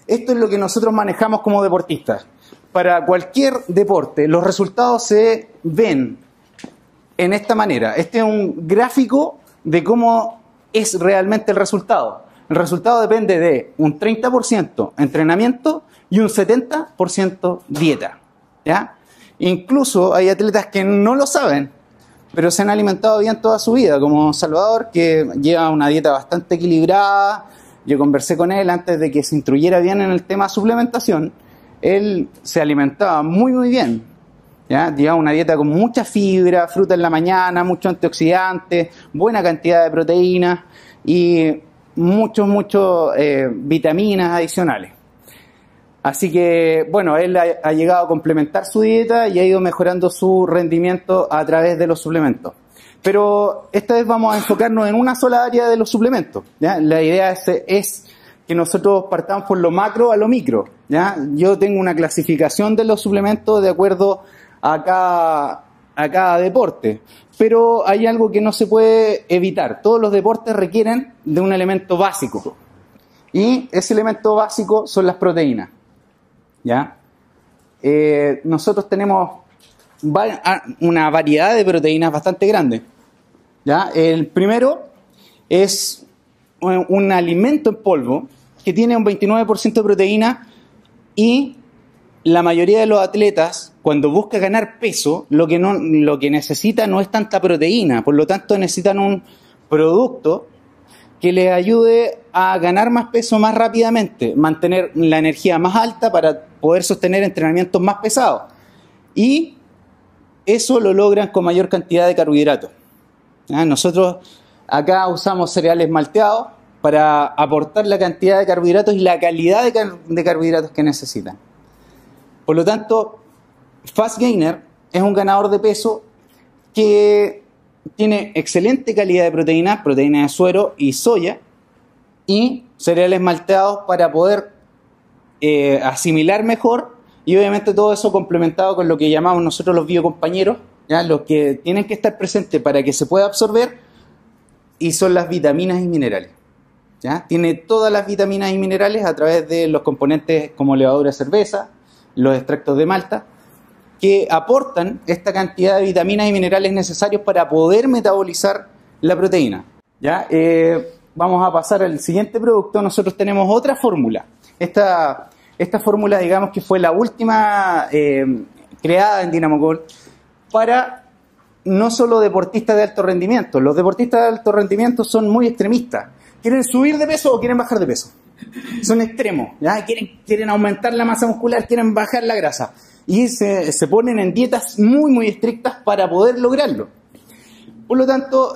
Esto es lo que nosotros manejamos como deportistas. Para cualquier deporte, los resultados se ven en esta manera. Este es un gráfico de cómo es realmente el resultado. El resultado depende de un 30% entrenamiento y un 70% dieta, ¿ya? Incluso hay atletas que no lo saben, pero se han alimentado bien toda su vida, como Salvador, que lleva una dieta bastante equilibrada. Yo conversé con él antes de que se instruyera bien en el tema de suplementación. Él se alimentaba muy bien, ¿ya? Llevaba una dieta con mucha fibra, fruta en la mañana, mucho antioxidante, buena cantidad de proteínas y muchas vitaminas adicionales. Así que, bueno, él ha llegado a complementar su dieta y ha ido mejorando su rendimiento a través de los suplementos. Pero esta vez vamos a enfocarnos en una sola área de los suplementos, ¿ya? La idea es que nosotros partamos por lo macro a lo micro, ¿ya? Yo tengo una clasificación de los suplementos de acuerdo a cada deporte, pero hay algo que no se puede evitar. Todos los deportes requieren de un elemento básico, y ese elemento básico son las proteínas, ¿ya? Nosotros tenemos una variedad de proteínas bastante grande, ¿ya? El primero es un alimento en polvo que tiene un 29% de proteína, y la mayoría de los atletas, cuando busca ganar peso, lo que necesita no es tanta proteína, por lo tanto necesitan un producto que les ayude a ganar más peso más rápidamente, mantener la energía más alta para poder sostener entrenamientos más pesados, y eso lo logran con mayor cantidad de carbohidratos, ¿ya? Nosotros acá usamos cereales malteados para aportar la cantidad de carbohidratos y la calidad de carbohidratos que necesitan. Por lo tanto, Fast Gainer es un ganador de peso que tiene excelente calidad de proteína de suero y soya, y cereales malteados para poder asimilar mejor, y obviamente todo eso complementado con lo que llamamos nosotros los biocompañeros, ¿ya? Los que tienen que estar presentes para que se pueda absorber, y son las vitaminas y minerales, ¿ya? Tiene todas las vitaminas y minerales a través de los componentes como levadura de cerveza, los extractos de malta, que aportan esta cantidad de vitaminas y minerales necesarios para poder metabolizar la proteína, ¿ya? Vamos a pasar al siguiente producto. Nosotros tenemos otra fórmula. Esta fórmula, digamos que fue la última creada en Dynamo Gold para no solo deportistas de alto rendimiento. Los deportistas de alto rendimiento son muy extremistas. ¿Quieren subir de peso o quieren bajar de peso? Son extremos, ¿ya? Quieren aumentar la masa muscular, quieren bajar la grasa. Y se ponen en dietas muy estrictas para poder lograrlo. Por lo tanto,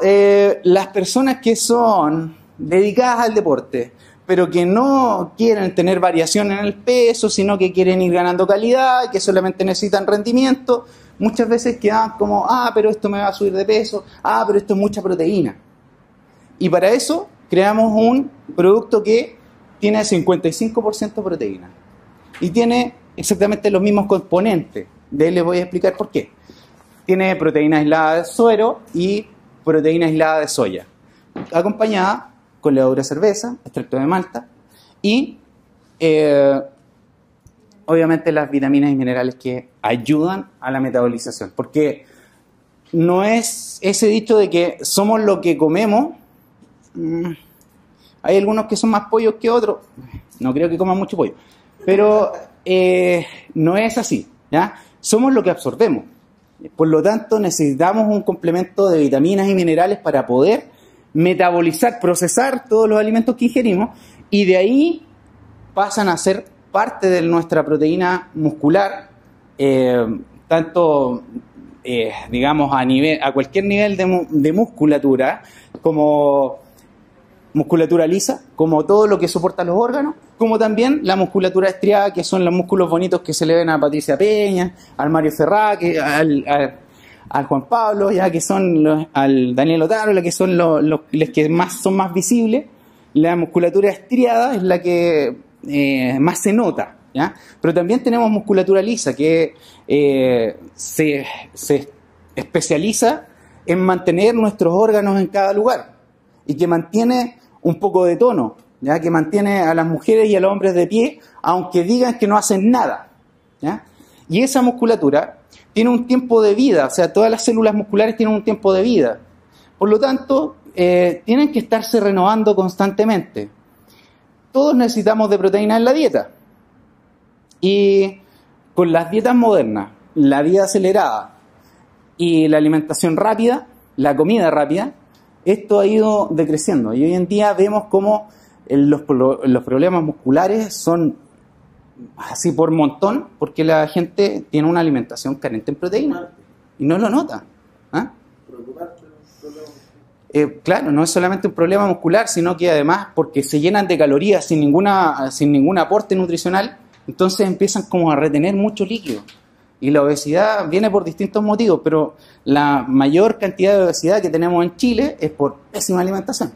las personas que son dedicadas al deporte, pero que no quieren tener variación en el peso, sino que quieren ir ganando calidad, que solamente necesitan rendimiento, muchas veces quedan como, pero esto me va a subir de peso, pero esto es mucha proteína. Y para eso creamos un producto que tiene 55% proteína y tiene exactamente los mismos componentes. De él les voy a explicar por qué. Tiene proteína aislada de suero y proteína aislada de soya, acompañada con levadura de cerveza, extracto de malta y obviamente las vitaminas y minerales que ayudan a la metabolización. Porque no es ese dicho de que somos lo que comemos. Hay algunos que son más pollos que otros. No creo que coman mucho pollo. Pero no es así, ¿ya? Somos lo que absorbemos. Por lo tanto, necesitamos un complemento de vitaminas y minerales para poder metabolizar, procesar todos los alimentos que ingerimos, y de ahí pasan a ser parte de nuestra proteína muscular, tanto digamos a cualquier nivel de musculatura, como musculatura lisa, como todo lo que soporta los órganos, como también la musculatura estriada, que son los músculos bonitos que se le ven a Patricia Peña, al Mario Ferrá, al Juan Pablo, ya que son al Daniel Otaro, que son los que son más visibles. La musculatura estriada es la que más se nota, ¿ya? Pero también tenemos musculatura lisa, que se especializa en mantener nuestros órganos en cada lugar y que mantiene un poco de tono, ¿ya? Que mantiene a las mujeres y a los hombres de pie, aunque digan que no hacen nada, ¿ya? Y esa musculatura tiene un tiempo de vida, o sea, todas las células musculares tienen un tiempo de vida. Por lo tanto, tienen que estarse renovando constantemente. Todos necesitamos de proteína en la dieta. Y con las dietas modernas, la vida acelerada y la alimentación rápida, la comida rápida, esto ha ido decreciendo. Y hoy en día vemos cómo los problemas musculares son así por montón, porque la gente tiene una alimentación carente en proteína y no lo nota. ¿Ah? Claro, no es solamente un problema muscular, sino que además porque se llenan de calorías sin ningún aporte nutricional, entonces empiezan como a retener mucho líquido. Y la obesidad viene por distintos motivos, pero la mayor cantidad de obesidad que tenemos en Chile es por pésima alimentación,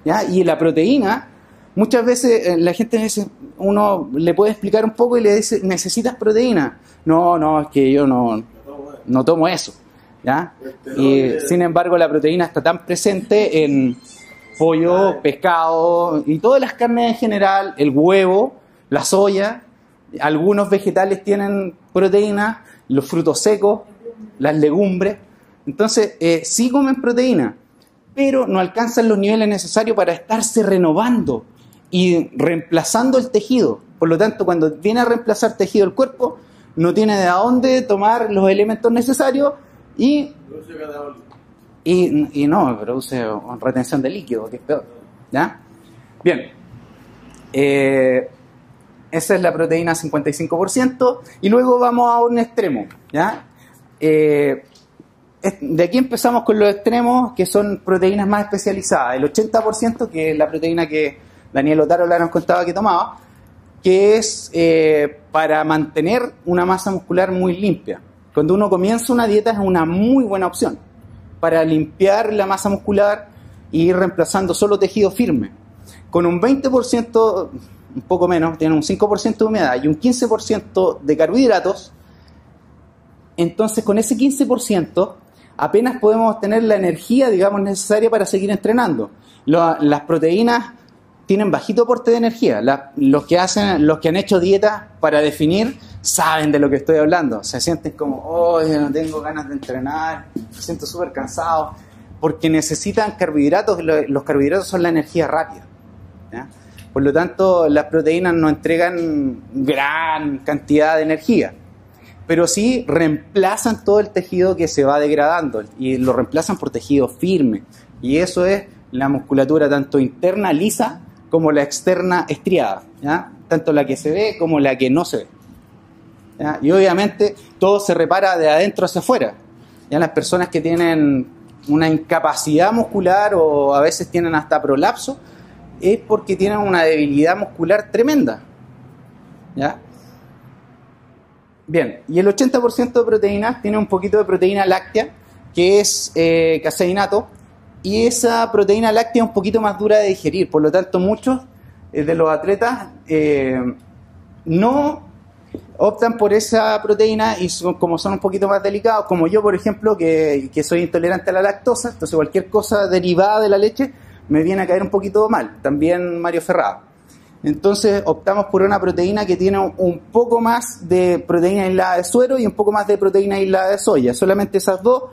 ¿ya? Y la proteína, muchas veces la gente dice, uno le puede explicar un poco y le dice, ¿necesitas proteína? No, es que yo no tomo eso, ¿ya? Y sin embargo la proteína está tan presente en pollo, pescado y todas las carnes en general, el huevo, la soya, algunos vegetales tienen proteína, los frutos secos, las legumbres. Entonces sí comen proteína, pero no alcanzan los niveles necesarios para estarse renovando y reemplazando el tejido. Por lo tanto, cuando viene a reemplazar tejido el cuerpo, no tiene de dónde tomar los elementos necesarios y no, produce retención de líquido, que es peor, ¿ya? Bien. Esa es la proteína 55%. Y luego vamos a un extremo, ¿ya? De aquí empezamos con los extremos, que son proteínas más especializadas. El 80%, que es la proteína que Daniel Otárola nos contaba que tomaba, que es para mantener una masa muscular muy limpia. Cuando uno comienza una dieta es una muy buena opción para limpiar la masa muscular y ir reemplazando solo tejido firme. Con un 20%, un poco menos, tiene un 5% de humedad y un 15% de carbohidratos, entonces con ese 15% apenas podemos tener la energía, digamos, necesaria para seguir entrenando. Las proteínas tienen bajito aporte de energía. Los que han hecho dieta para definir saben de lo que estoy hablando. Se sienten como, oh, yo no tengo ganas de entrenar, me siento súper cansado, porque necesitan carbohidratos. Los carbohidratos son la energía rápida, ¿ya? Por lo tanto, las proteínas no entregan gran cantidad de energía, pero sí reemplazan todo el tejido que se va degradando y lo reemplazan por tejido firme. Y eso es la musculatura tanto interna lisa como la externa estriada, ¿ya? Tanto la que se ve como la que no se ve, ¿ya? Y obviamente todo se repara de adentro hacia afuera. Ya las personas que tienen una incapacidad muscular o a veces tienen hasta prolapso, es porque tienen una debilidad muscular tremenda, ¿ya? Bien, y el 80% de proteínas tiene un poquito de proteína láctea, que es caseinato, y esa proteína láctea es un poquito más dura de digerir. Por lo tanto, muchos de los atletas no optan por esa proteína y como son un poquito más delicados, como yo, por ejemplo, que soy intolerante a la lactosa, entonces cualquier cosa derivada de la leche me viene a caer un poquito mal. También Mario Ferrado. Entonces optamos por una proteína que tiene un poco más de proteína aislada de suero y un poco más de proteína aislada de soya. Solamente esas dos,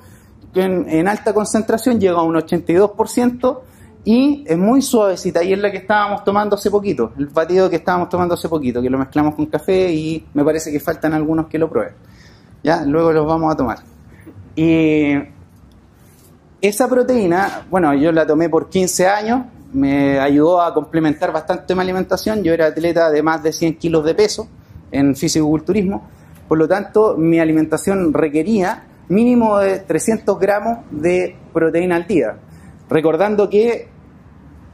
que en alta concentración llega a un 82% y es muy suavecita, y es la que estábamos tomando hace poquito, el batido que estábamos tomando hace poquito, que lo mezclamos con café y me parece que faltan algunos que lo prueben. Ya, luego los vamos a tomar. Y esa proteína, bueno, yo la tomé por 15 años, me ayudó a complementar bastante mi alimentación. Yo era atleta de más de 100 kilos de peso en fisicoculturismo, por lo tanto mi alimentación requería mínimo de 300 gramos de proteína al día, recordando que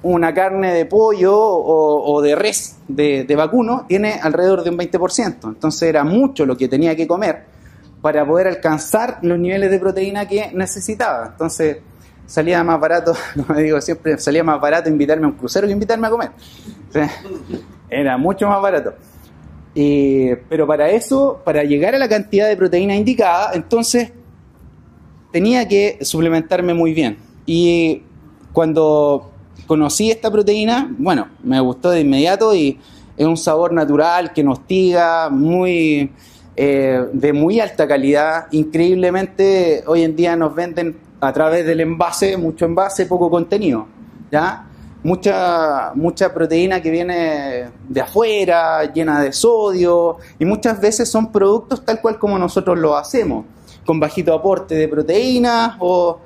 una carne de pollo o de res, de vacuno, tiene alrededor de un 20%, entonces era mucho lo que tenía que comer para poder alcanzar los niveles de proteína que necesitaba. Entonces salía más barato, como digo siempre, salía más barato invitarme a un crucero que invitarme a comer. O sea, era mucho más barato. Pero para eso, para llegar a la cantidad de proteína indicada, entonces tenía que suplementarme muy bien. Y cuando conocí esta proteína, bueno, me gustó de inmediato y es un sabor natural que no hostiga, de muy alta calidad. Increíblemente, hoy en día nos venden a través del envase, mucho envase, poco contenido, ¿ya? Mucha proteína que viene de afuera, llena de sodio, y muchas veces son productos tal cual como nosotros lo hacemos, con bajito aporte de proteínas o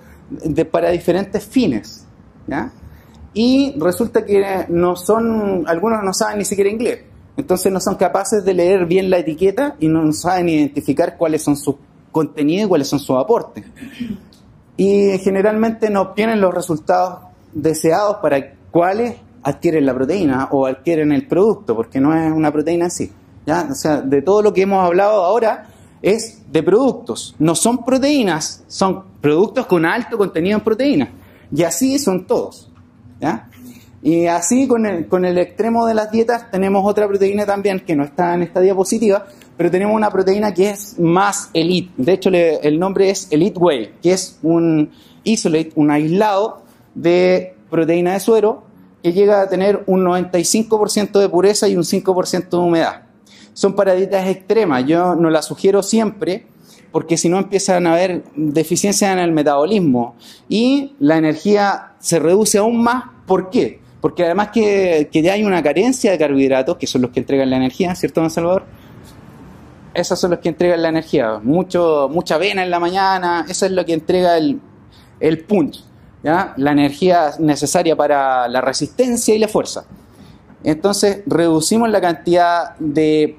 para diferentes fines, ¿ya? Y resulta que algunos no saben ni siquiera inglés, entonces no son capaces de leer bien la etiqueta y no saben identificar cuáles son sus contenidos y cuáles son sus aportes. Y generalmente no obtienen los resultados deseados para cuáles adquieren la proteína o adquieren el producto, porque no es una proteína en sí, ¿ya? O sea, de todo lo que hemos hablado ahora es de productos, no son proteínas, son productos con alto contenido en proteínas, y así son todos, ¿ya? Y así con el extremo de las dietas tenemos otra proteína también que no está en esta diapositiva, pero tenemos una proteína que es más elite. De hecho, el nombre es Elite Whey, que es un isolate, un aislado de proteína de suero que llega a tener un 95% de pureza y un 5% de humedad. Son para dietas extremas, yo no las sugiero siempre, porque si no empiezan a haber deficiencias en el metabolismo y la energía se reduce aún más. ¿Por qué? Porque además que ya hay una carencia de carbohidratos, que son los que entregan la energía, ¿cierto, don Salvador? Esos son los que entregan la energía. Mucha avena en la mañana, eso es lo que entrega el punch, ¿ya? La energía necesaria para la resistencia y la fuerza. Entonces reducimos la cantidad de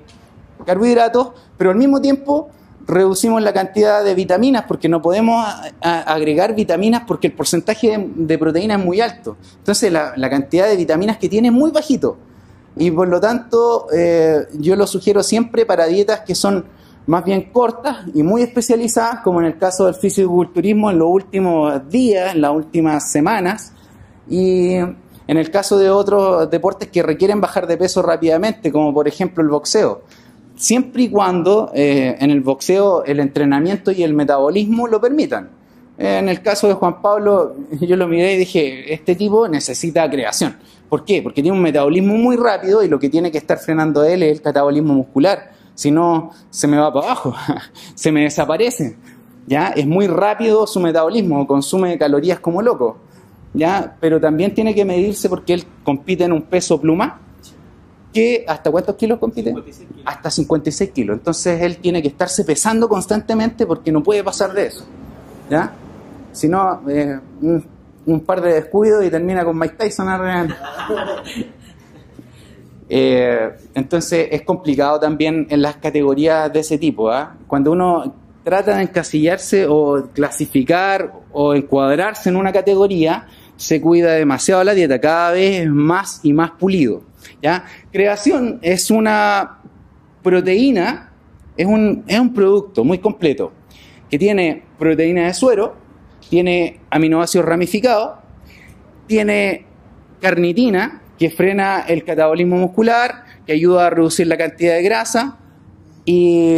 carbohidratos, pero al mismo tiempo reducimos la cantidad de vitaminas, porque no podemos agregar vitaminas porque el porcentaje de proteína es muy alto. Entonces la cantidad de vitaminas que tiene es muy bajito. Y por lo tanto, yo lo sugiero siempre para dietas que son más bien cortas y muy especializadas, como en el caso del fisiculturismo en los últimos días, en las últimas semanas, y en el caso de otros deportes que requieren bajar de peso rápidamente, como por ejemplo el boxeo. Siempre y cuando en el boxeo el entrenamiento y el metabolismo lo permitan. En el caso de Juan Pablo, yo lo miré y dije, este tipo necesita creación. ¿Por qué? Porque tiene un metabolismo muy rápido y lo que tiene que estar frenando él es el catabolismo muscular. Si no, se me va para abajo, se me desaparece, ¿ya? Es muy rápido su metabolismo, consume calorías como loco, ¿ya? Pero también tiene que medirse porque él compite en un peso pluma, que ¿hasta cuántos kilos compite? 56 kilos. Hasta 56 kilos. Entonces él tiene que estarse pesando constantemente porque no puede pasar de eso, ¿ya? Si no, un par de descuidos y termina con Mike Tyson arriba. Entonces es complicado también en las categorías de ese tipo, ¿eh? Cuando uno trata de encasillarse o clasificar o encuadrarse en una categoría, se cuida demasiado la dieta, cada vez más y más pulido, ¿ya? Creación es una proteína, es un producto muy completo que tiene proteína de suero, tiene aminoácidos ramificados, tiene carnitina, que frena el catabolismo muscular, que ayuda a reducir la cantidad de grasa y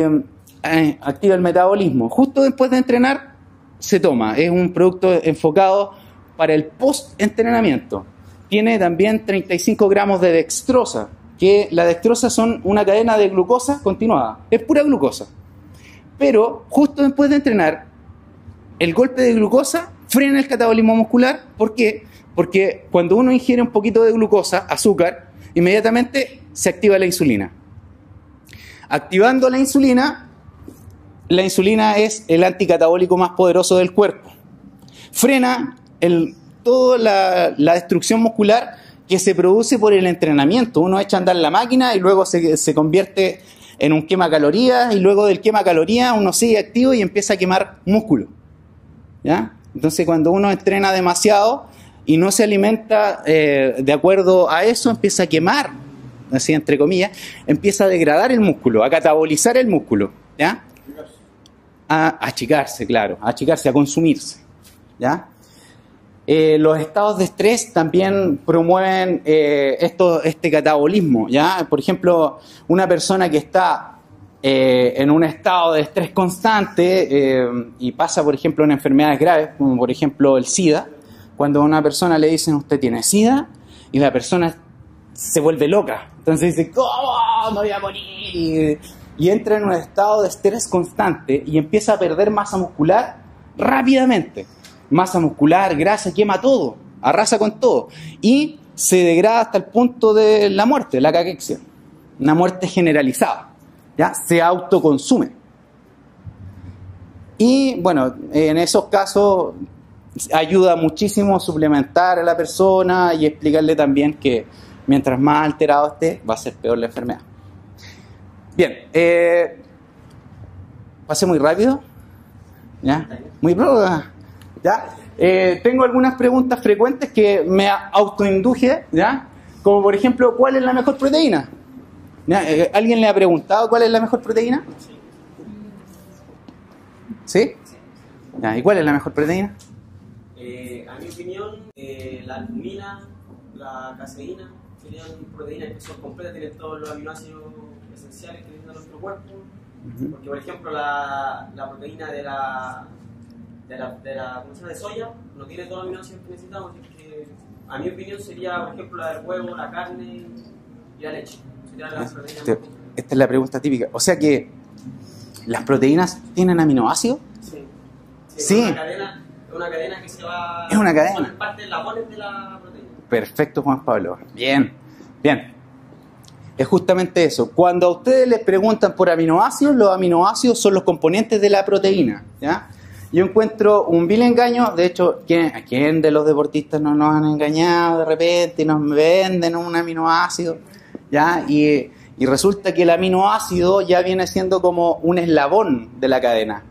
activa el metabolismo. Justo después de entrenar se toma, es un producto enfocado para el post-entrenamiento. Tiene también 35 gramos de dextrosa, que la dextrosa son una cadena de glucosa continuada, es pura glucosa. Pero justo después de entrenar, el golpe de glucosa frena el catabolismo muscular. ¿Por qué? Porque cuando uno ingiere un poquito de glucosa, azúcar, inmediatamente se activa la insulina. Activando la insulina es el anticatabólico más poderoso del cuerpo. Frena toda la destrucción muscular que se produce por el entrenamiento. Uno echa a andar la máquina y luego se convierte en un quema calorías, y luego del quema calorías uno sigue activo y empieza a quemar músculo, ¿ya? Entonces cuando uno entrena demasiado y no se alimenta de acuerdo a eso, empieza a quemar, así entre comillas, empieza a degradar el músculo, a catabolizar el músculo, ¿ya? A achicarse, claro, a achicarse, a consumirse, ¿ya? Los estados de estrés también promueven este catabolismo, ¿ya? Por ejemplo, una persona que está en un estado de estrés constante y pasa, por ejemplo, en enfermedades graves, como por ejemplo el SIDA, cuando a una persona le dicen usted tiene SIDA y la persona se vuelve loca. Entonces dice, ¿cómo me voy a morir? Y entra en un estado de estrés constante y empieza a perder masa muscular rápidamente. Masa muscular, grasa, quema todo, arrasa con todo. Y se degrada hasta el punto de la muerte, la caquexia. Una muerte generalizada. ¿Ya? Se autoconsume. Y bueno, en esos casos ayuda muchísimo suplementar a la persona y explicarle también que mientras más alterado esté, va a ser peor la enfermedad. Bien, pasé muy rápido. ¿Ya? Muy rápido. ¿Ya? Tengo algunas preguntas frecuentes que me autoinduje, ¿ya? Como por ejemplo, ¿cuál es la mejor proteína? ¿Ya? ¿Alguien le ha preguntado cuál es la mejor proteína? ¿Sí? ¿Ya? ¿Y cuál es la mejor proteína? A mi opinión, la albumina, la caseína, serían proteínas que son completas, tienen todos los aminoácidos esenciales que necesita nuestro cuerpo. Porque, por ejemplo, la proteína de ¿cómo se llama? De soya no tiene todos los aminoácidos que necesitamos. Así que, a mi opinión, sería, por ejemplo, la del huevo, la carne y la leche. Serían las proteínas. Esta es la pregunta típica. O sea que, ¿las proteínas tienen aminoácidos? Sí. Sí. Una cadena que se va... Es una cadena. Son parte de la polen de la proteína. Perfecto, Juan Pablo. Bien, bien. Es justamente eso. Cuando a ustedes les preguntan por aminoácidos, los aminoácidos son los componentes de la proteína, ¿ya? Yo encuentro un vil engaño. De hecho, ¿a quién de los deportistas no nos han engañado de repente y nos venden un aminoácido? ¿Ya? Y resulta que el aminoácido ya viene siendo como un eslabón de la cadena.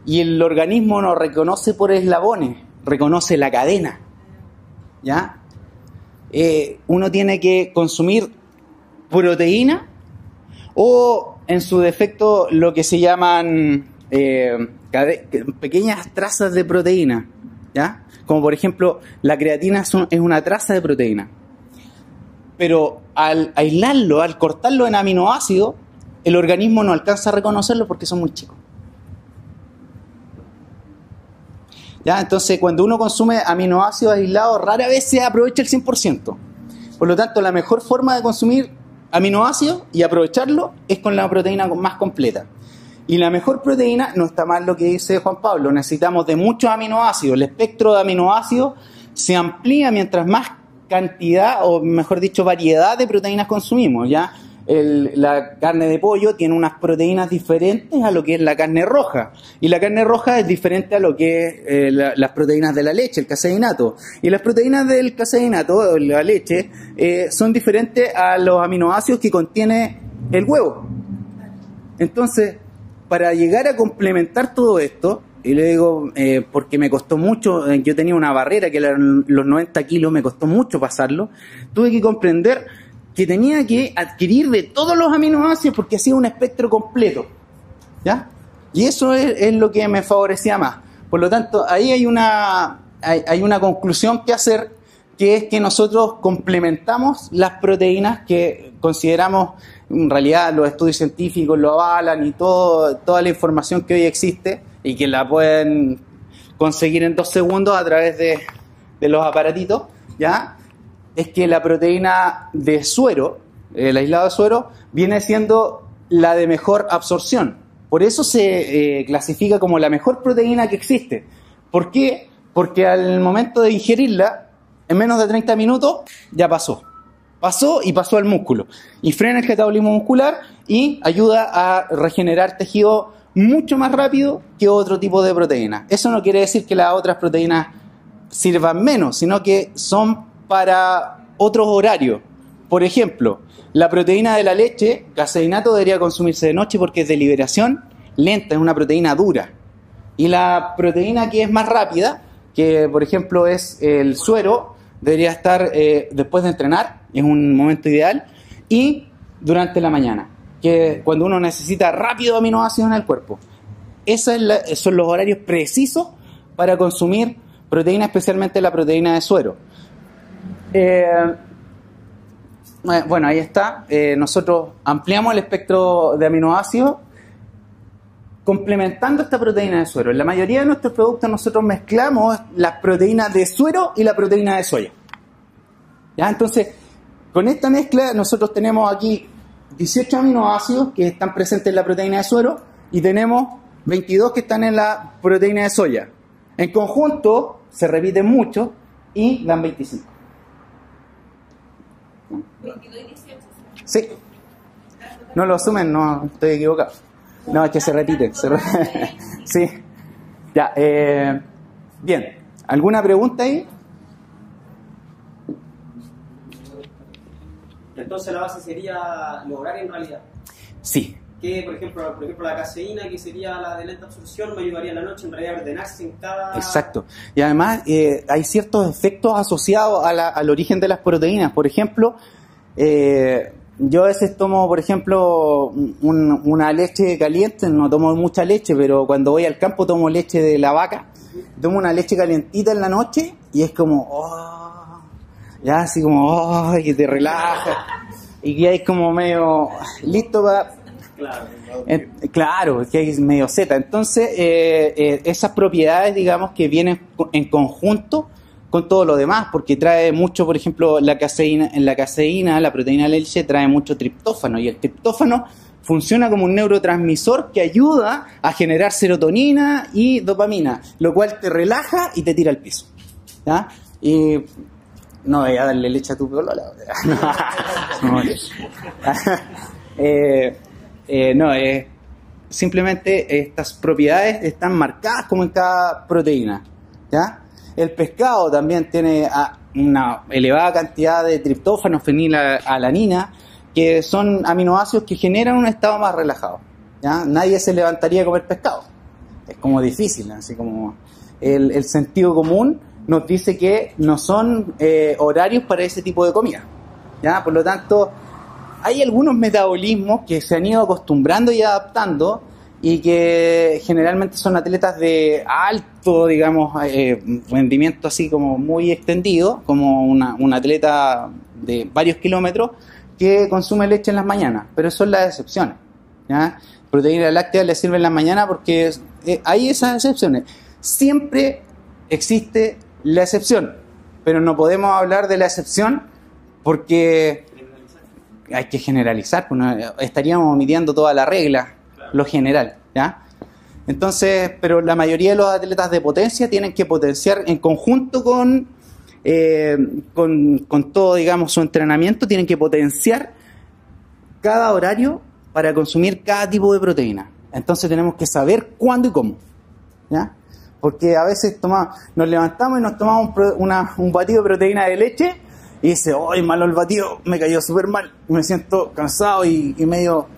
Y el organismo no reconoce por eslabones, reconoce la cadena. ¿Ya? Uno tiene que consumir proteína o, en su defecto, lo que se llaman pequeñas trazas de proteína. ¿Ya? Como por ejemplo, la creatina es una traza de proteína. Pero al aislarlo, al cortarlo en aminoácidos, el organismo no alcanza a reconocerlo porque son muy chicos. ¿Ya? Entonces, cuando uno consume aminoácidos aislados, rara vez se aprovecha el 100%. Por lo tanto, la mejor forma de consumir aminoácidos y aprovecharlo es con la proteína más completa. Y la mejor proteína, no está mal lo que dice Juan Pablo, necesitamos de muchos aminoácidos. El espectro de aminoácidos se amplía mientras más cantidad, o mejor dicho, variedad de proteínas consumimos, ¿ya? La carne de pollo tiene unas proteínas diferentes a lo que es la carne roja. Y la carne roja es diferente a lo que es las proteínas de la leche, el caseinato. Y las proteínas del caseinato, la leche, son diferentes a los aminoácidos que contiene el huevo. Entonces, para llegar a complementar todo esto, y le digo, porque me costó mucho, yo tenía una barrera que eran los 90 kilos, me costó mucho pasarlo, tuve que comprender que tenía que adquirir de todos los aminoácidos porque hacía un espectro completo, ¿ya? Y eso es lo que me favorecía más. Por lo tanto, ahí hay una conclusión que hacer, que es que nosotros complementamos las proteínas que consideramos, en realidad los estudios científicos lo avalan y toda la información que hoy existe y que la pueden conseguir en 2 segundos a través de los aparatitos, ¿ya? Es que la proteína de suero, el aislado de suero, viene siendo la de mejor absorción. Por eso se clasifica como la mejor proteína que existe. ¿Por qué? Porque al momento de ingerirla, en menos de 30 minutos, ya pasó. Pasó y pasó al músculo. Y frena el catabolismo muscular y ayuda a regenerar tejido mucho más rápido que otro tipo de proteína. Eso no quiere decir que las otras proteínas sirvan menos, sino que son para otros horarios. Por ejemplo, la proteína de la leche, caseinato, debería consumirse de noche porque es de liberación lenta, es una proteína dura. Y la proteína que es más rápida, que por ejemplo es el suero, debería estar después de entrenar, es un momento ideal, y durante la mañana, que cuando uno necesita rápido aminoácidos en el cuerpo. Esos son los horarios precisos para consumir proteína, especialmente la proteína de suero. Bueno, ahí está. Nosotros ampliamos el espectro de aminoácidos complementando esta proteína de suero. En la mayoría de nuestros productos nosotros mezclamos las proteínas de suero y la proteína de soya. ¿Ya? Entonces, con esta mezcla nosotros tenemos aquí 18 aminoácidos que están presentes en la proteína de suero y tenemos 22 que están en la proteína de soya. En conjunto se repiten mucho y dan 25. 22 y 18. Sí. No lo sumen, no, estoy equivocado. No, es que se repiten. Sí. Ya, bien. ¿Alguna pregunta ahí? Entonces la base sería lograr en realidad. Sí. Que, por ejemplo, la caseína, que sería la de lenta absorción, me ayudaría en la noche en realidad a ordenarse en cada... Exacto. Y además hay ciertos efectos asociados al origen de las proteínas. Por ejemplo, yo a veces tomo, por ejemplo, una leche caliente, no tomo mucha leche, pero cuando voy al campo tomo leche de la vaca, tomo una leche calientita en la noche y es como, oh, ya así como, oh, que te relaja y que hay como medio listo para... Claro, que es medio zeta. Entonces, esas propiedades, digamos, que vienen en conjunto con todo lo demás, porque trae mucho, por ejemplo, la caseína, la proteína de la leche trae mucho triptófano, y el triptófano funciona como un neurotransmisor que ayuda a generar serotonina y dopamina, lo cual te relaja y te tira al piso. ¿Ya? Y no voy a darle leche a tu polola. No, simplemente estas propiedades están marcadas como en cada proteína. ¿Ya? El pescado también tiene una elevada cantidad de triptófano, fenilalanina, que son aminoácidos que generan un estado más relajado. ¿Ya? Nadie se levantaría a comer pescado. Es como difícil, así como el sentido común nos dice que no son horarios para ese tipo de comida. ¿Ya? Por lo tanto, hay algunos metabolismos que se han ido acostumbrando y adaptando y que generalmente son atletas de alto, digamos, rendimiento así como muy extendido, como un atleta de varios kilómetros que consume leche en las mañanas, pero son las excepciones. ¿Ya? Proteína láctea le sirve en las mañanas porque hay esas excepciones. Siempre existe la excepción, pero no podemos hablar de la excepción porque hay que generalizar, pues estaríamos omitiendo toda la regla, lo general, ¿ya? Entonces, pero la mayoría de los atletas de potencia tienen que potenciar en conjunto con todo, digamos, su entrenamiento, tienen que potenciar cada horario para consumir cada tipo de proteína. Entonces tenemos que saber cuándo y cómo, ¿ya? Porque a veces nos levantamos y nos tomamos un batido de proteína de leche y dice, ¡ay, malo el batido! Me cayó súper mal, me siento cansado y medio...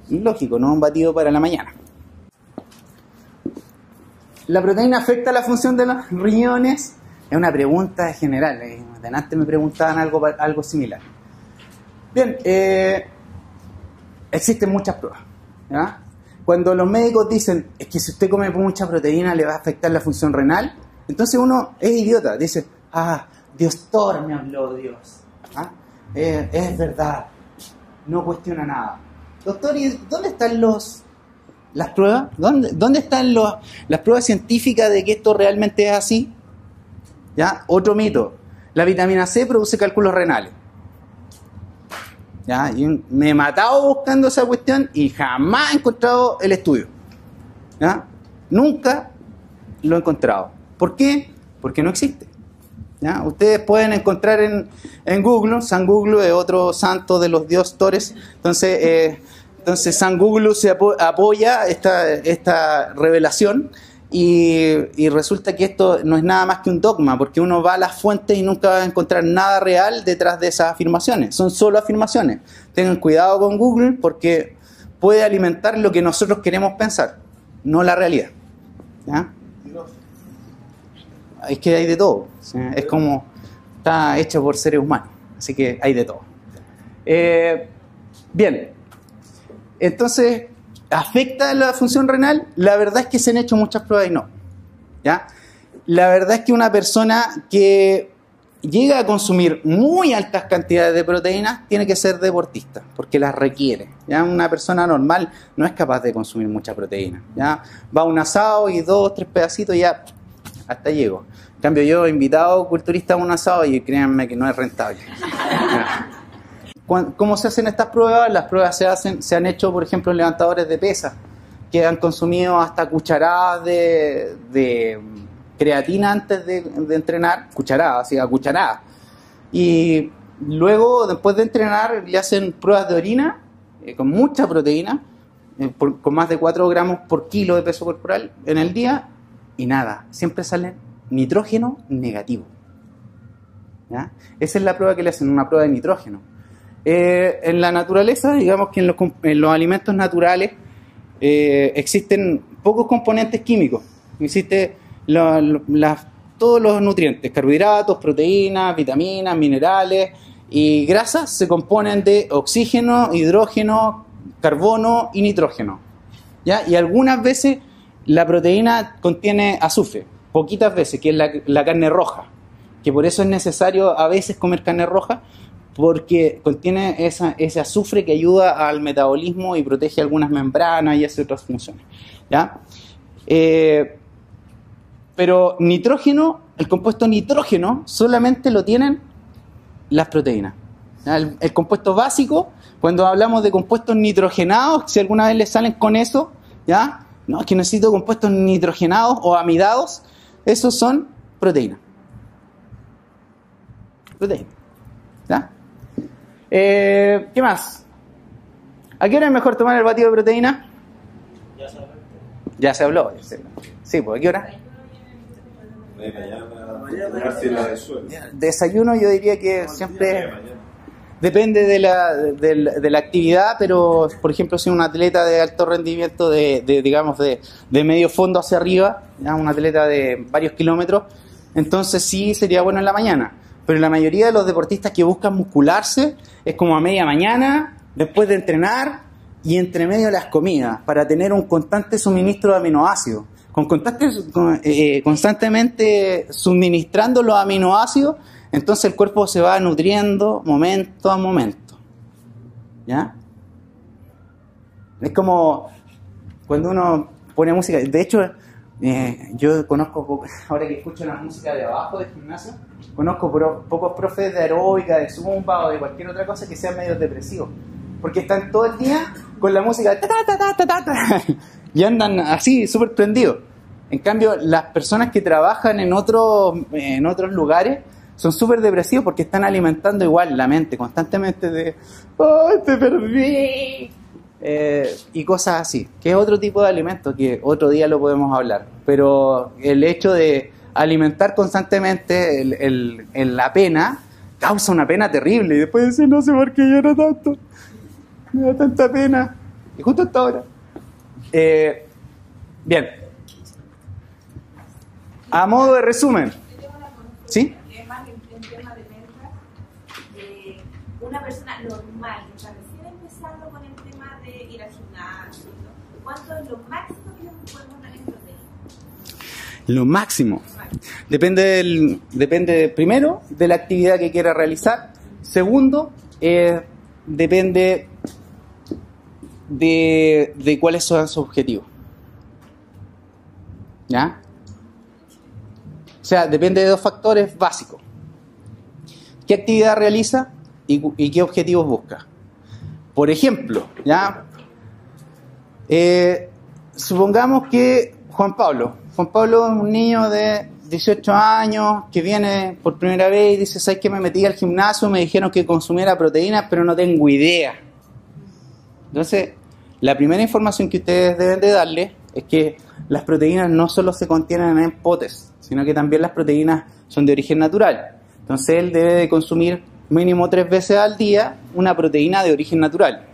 Lógico, no un batido para la mañana. ¿La proteína afecta la función de los riñones? Es una pregunta general. Antes me preguntaban algo similar. Bien, existen muchas pruebas, ¿ya? Cuando los médicos dicen, es que si usted come mucha proteína le va a afectar la función renal, entonces uno es idiota, dice, Diostor me habló Dios. Es verdad, no cuestiona nada. Doctor, ¿y dónde están las pruebas? ¿Dónde están las pruebas científicas de que esto realmente es así? ¿Ya? Otro mito. La vitamina C produce cálculos renales. ¿Ya? Y me he matado buscando esa cuestión y jamás he encontrado el estudio. ¿Ya? Nunca lo he encontrado. ¿Por qué? Porque no existe. ¿Ya? Ustedes pueden encontrar en Google, San Google es otro santo de los diostores, entonces San Google se apoya esta revelación y resulta que esto no es nada más que un dogma, porque uno va a las fuentes y nunca va a encontrar nada real detrás de esas afirmaciones, son solo afirmaciones. Tengan cuidado con Google porque puede alimentar lo que nosotros queremos pensar, no la realidad. ¿Ya? Es que hay de todo, ¿sí? Es como está hecho por seres humanos, así que hay de todo. Bien, entonces, ¿afecta la función renal? La verdad es que se han hecho muchas pruebas y no, ¿ya? La verdad es que una persona que llega a consumir muy altas cantidades de proteínas, tiene que ser deportista, porque las requiere. ¿Ya? Una persona normal no es capaz de consumir mucha proteína. ¿Ya? Va a un asado y 2 o 3 pedacitos y ya hasta llego. En cambio, yo he invitado culturistas a un asado y créanme que no es rentable. ¿Cómo se hacen estas pruebas? Las pruebas se han hecho, por ejemplo, en levantadores de pesas, que han consumido hasta cucharadas de creatina antes de entrenar, cucharadas, así a cucharadas. Y luego, después de entrenar, le hacen pruebas de orina con mucha proteína, con más de 4 gramos por kilo de peso corporal en el día, y nada, siempre sale nitrógeno negativo. ¿Ya? Esa es la prueba que le hacen, una prueba de nitrógeno. En la naturaleza, digamos que en los alimentos naturales existen pocos componentes químicos. Existe todos los nutrientes, carbohidratos, proteínas, vitaminas, minerales y grasas se componen de oxígeno, hidrógeno, carbono y nitrógeno. ¿Ya? Y algunas veces la proteína contiene azufre, poquitas veces, que es la carne roja, que por eso es necesario a veces comer carne roja, porque contiene ese azufre que ayuda al metabolismo y protege algunas membranas y hace otras funciones. ¿Ya? Pero nitrógeno, el compuesto nitrógeno, solamente lo tienen las proteínas. ¿Ya? El compuesto básico, cuando hablamos de compuestos nitrogenados, si alguna vez les salen con eso, ¿ya? No, es que necesito compuestos nitrogenados o amidados, esos son proteínas. Proteínas. ¿Ya? ¿Qué más? ¿A qué hora es mejor tomar el batido de proteína? Ya se habló. Sí, pues ¿a qué hora? Desayuno yo diría que siempre depende de la actividad, pero por ejemplo si un atleta de alto rendimiento digamos de medio fondo hacia arriba, ¿ya? Un atleta de varios kilómetros, entonces sí sería bueno en la mañana. Pero la mayoría de los deportistas que buscan muscularse es como a media mañana, después de entrenar y entre medio de las comidas, para tener un constante suministro de aminoácidos. Constantemente suministrando los aminoácidos, entonces el cuerpo se va nutriendo momento a momento. ¿Ya? Es como cuando uno pone música. De hecho, yo conozco, ahora que escucho la música de abajo del gimnasio, conozco pocos profes de aeróbica, de zumba o de cualquier otra cosa que sean medio depresivos, porque están todo el día con la música y andan así, súper prendidos. En cambio, las personas que trabajan en otros lugares son súper depresivos porque están alimentando igual la mente constantemente de ¡ay, te perdí! Y cosas así, que es otro tipo de alimento que otro día lo podemos hablar. Pero el hecho de alimentar constantemente la pena causa una pena terrible y después decir no sé por qué lloro tanto, me da tanta pena, y justo hasta ahora. Bien, a modo de resumen, ¿sí? Es más en tema de ventas, una persona normal que está recién empezando con el tema de ir al gimnasio, ¿no? ¿Cuánto es lo máximo que podemos dar en proteína? Lo máximo. Depende primero de la actividad que quiera realizar. Segundo, depende de cuáles son sus objetivos. ¿Ya? O sea, depende de 2 factores básicos. ¿Qué actividad realiza y qué objetivos busca? Por ejemplo, ¿ya? Supongamos que Juan Pablo es un niño de 18 años que viene por primera vez y dice, ¿sabes qué? Me metí al gimnasio, me dijeron que consumiera proteínas, pero no tengo idea. Entonces, la primera información que ustedes deben de darle es que las proteínas no solo se contienen en potes, sino que también las proteínas son de origen natural. Entonces, él debe de consumir mínimo 3 veces al día una proteína de origen natural,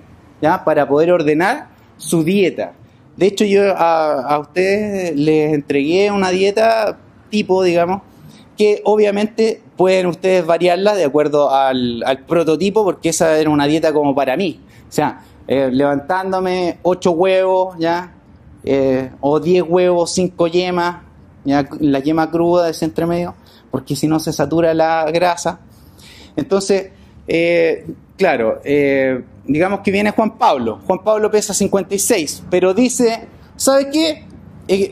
¿ya? Para poder ordenar su dieta. De hecho, yo a ustedes les entregué una dieta tipo, digamos, que obviamente pueden ustedes variarla de acuerdo al prototipo, porque esa era una dieta como para mí. O sea, levantándome 8 huevos, ¿ya? O 10 huevos, 5 yemas, ¿ya? La yema cruda de ese entre medio, porque si no se satura la grasa. Entonces, claro, digamos que viene Juan Pablo. Juan Pablo pesa 56, pero dice, ¿sabe qué?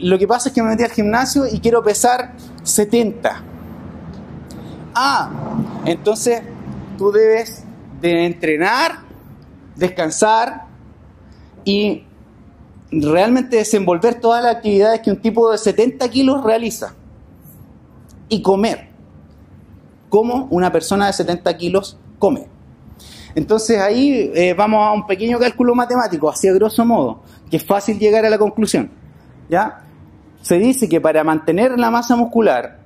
Lo que pasa es que me metí al gimnasio y quiero pesar 70. Entonces tú debes de entrenar, descansar y realmente desenvolver todas las actividades que un tipo de 70 kilos realiza. Y comer como una persona de 70 kilos come. Entonces ahí vamos a un pequeño cálculo matemático, así a grosso modo, que es fácil llegar a la conclusión. ¿Ya? Se dice que para mantener la masa muscular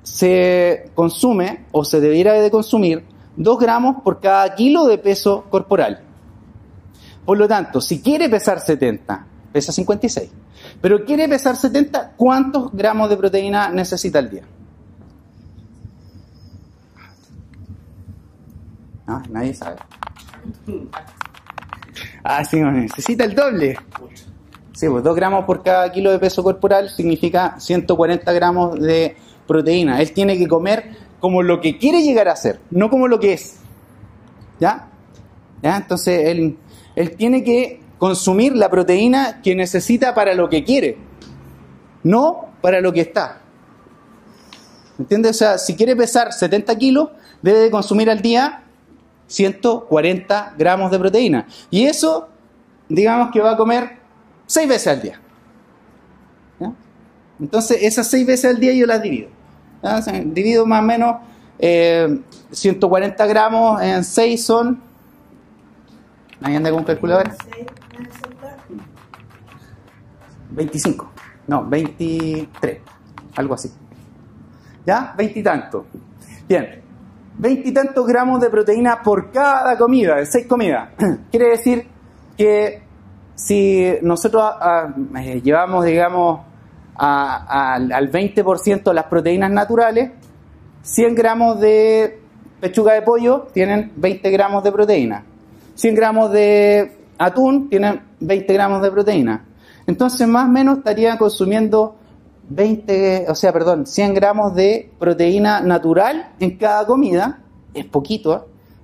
se consume, o se debiera de consumir, 2 gramos por cada kilo de peso corporal. Por lo tanto, si quiere pesar 70, pesa 56. Pero quiere pesar 70, ¿cuántos gramos de proteína necesita al día? Nadie sabe. Sí, necesita el doble. Sí, pues 2 gramos por cada kilo de peso corporal significa 140 gramos de proteína. Él tiene que comer como lo que quiere llegar a ser, no como lo que es. ¿Ya? Entonces él tiene que consumir la proteína que necesita para lo que quiere, no para lo que está. ¿Entiendes? O sea, si quiere pesar 70 kilos, debe de consumir al día 140 gramos de proteína. Y eso, digamos que va a comer 6 veces al día. ¿Ya? Entonces, esas 6 veces al día yo las divido. ¿Ya? O sea, divido más o menos 140 gramos en 6 son... ¿Nadie anda con calculadora? 25. No, 23. Algo así. ¿Ya? 20 y tanto. Bien. 20 y tantos gramos de proteína por cada comida, de 6 comidas. Quiere decir que si nosotros llevamos, digamos, al 20% las proteínas naturales, 100 gramos de pechuga de pollo tienen 20 gramos de proteína. 100 gramos de atún tienen 20 gramos de proteína. Entonces, más o menos estaría consumiendo 100 gramos de proteína natural en cada comida. Es poquito, ¿eh?